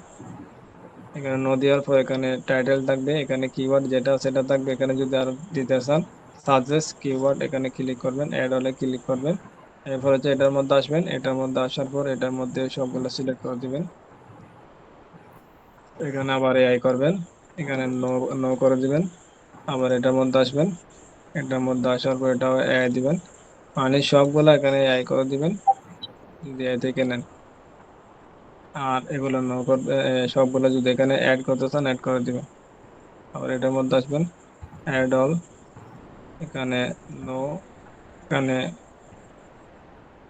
এখানে নো দেওয়ার পর এখানে টাইটেল থাকবে, এখানে কিওয়ার্ড যেটা সেটা থাকবে। এখানে যদি আরো দিতে চান সাজেস্ট কিওয়ার্ড, এখানে ক্লিক করবেন, অ্যাড হলে ক্লিক করবেন। এরপর হচ্ছে এটার মধ্যে আসবেন, এটার মধ্যে আসার পর এটার মধ্যে সবগুলো সিলেক্ট করে দিবেন। এখানে আবার এআই করবেন, এখানে নো নো করে দিবেন। আবার এটার মধ্যে আসবেন, এটার মধ্যে আসার পর এটাও এআই দিবেন, মানে সবগুলো এখানে এআই করে দিবেন যদি এআই থেকে নেন। আর এগুলো নো করবে, সবগুলো যদি এখানে অ্যাড করতে চান অ্যাড করে দিবেন। আবার এটার মধ্যে আসবেন, অ্যাড অল, এখানে নো, এখানে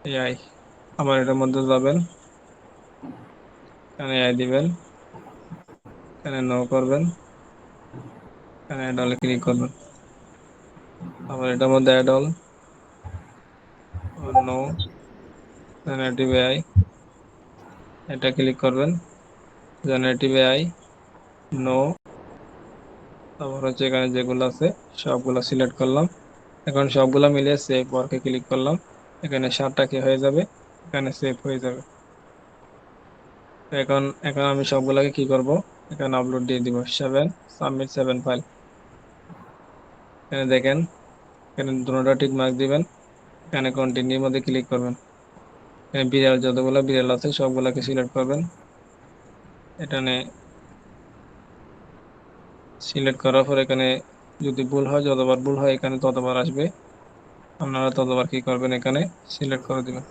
এআই। আবার এটার মধ্যে যাবেন, এখানে এআই দিবেন, এখানে নো করবেন, এখানে অ্যাড অলে ক্লিক করবেন। আবার এটার মধ্যে add all, no, generative AI, এটা ক্লিক করবেন, জেনারেটিভ এআই, নো। তারপর হচ্ছে এখানে যেগুলো আছে সবগুলো সিলেক্ট করলাম। এখন সবগুলো মিলিয়ে সেভ ওয়ার্কে ক্লিক করলাম। এখানে 7টা কি হয়ে যাবে, এখানে সেভ হয়ে যাবে। তো এখন এখন আমি সবগুলোকে কি করব, এখানে আপলোড দিয়ে দিব 7, সাবমিট 7 ফাইল। এখানে দেখেন, এখানে দুটোটা টিক মার্ক দিবেন, এখানে কন্টিনিউর মধ্যে ক্লিক করবেন। এখানে বিড়াল, যতগুলো বিড়াল আছে সবগুলোকে সিলেক্ট করবেন। এখানে সিলেক্ট করার পর এখানে যদি ভুল হয়, যতবার ভুল হয় এখানে ততবার আসবে, আপনারা ততবার কি করবেন, এখানে সিলেক্ট করে দিবেন।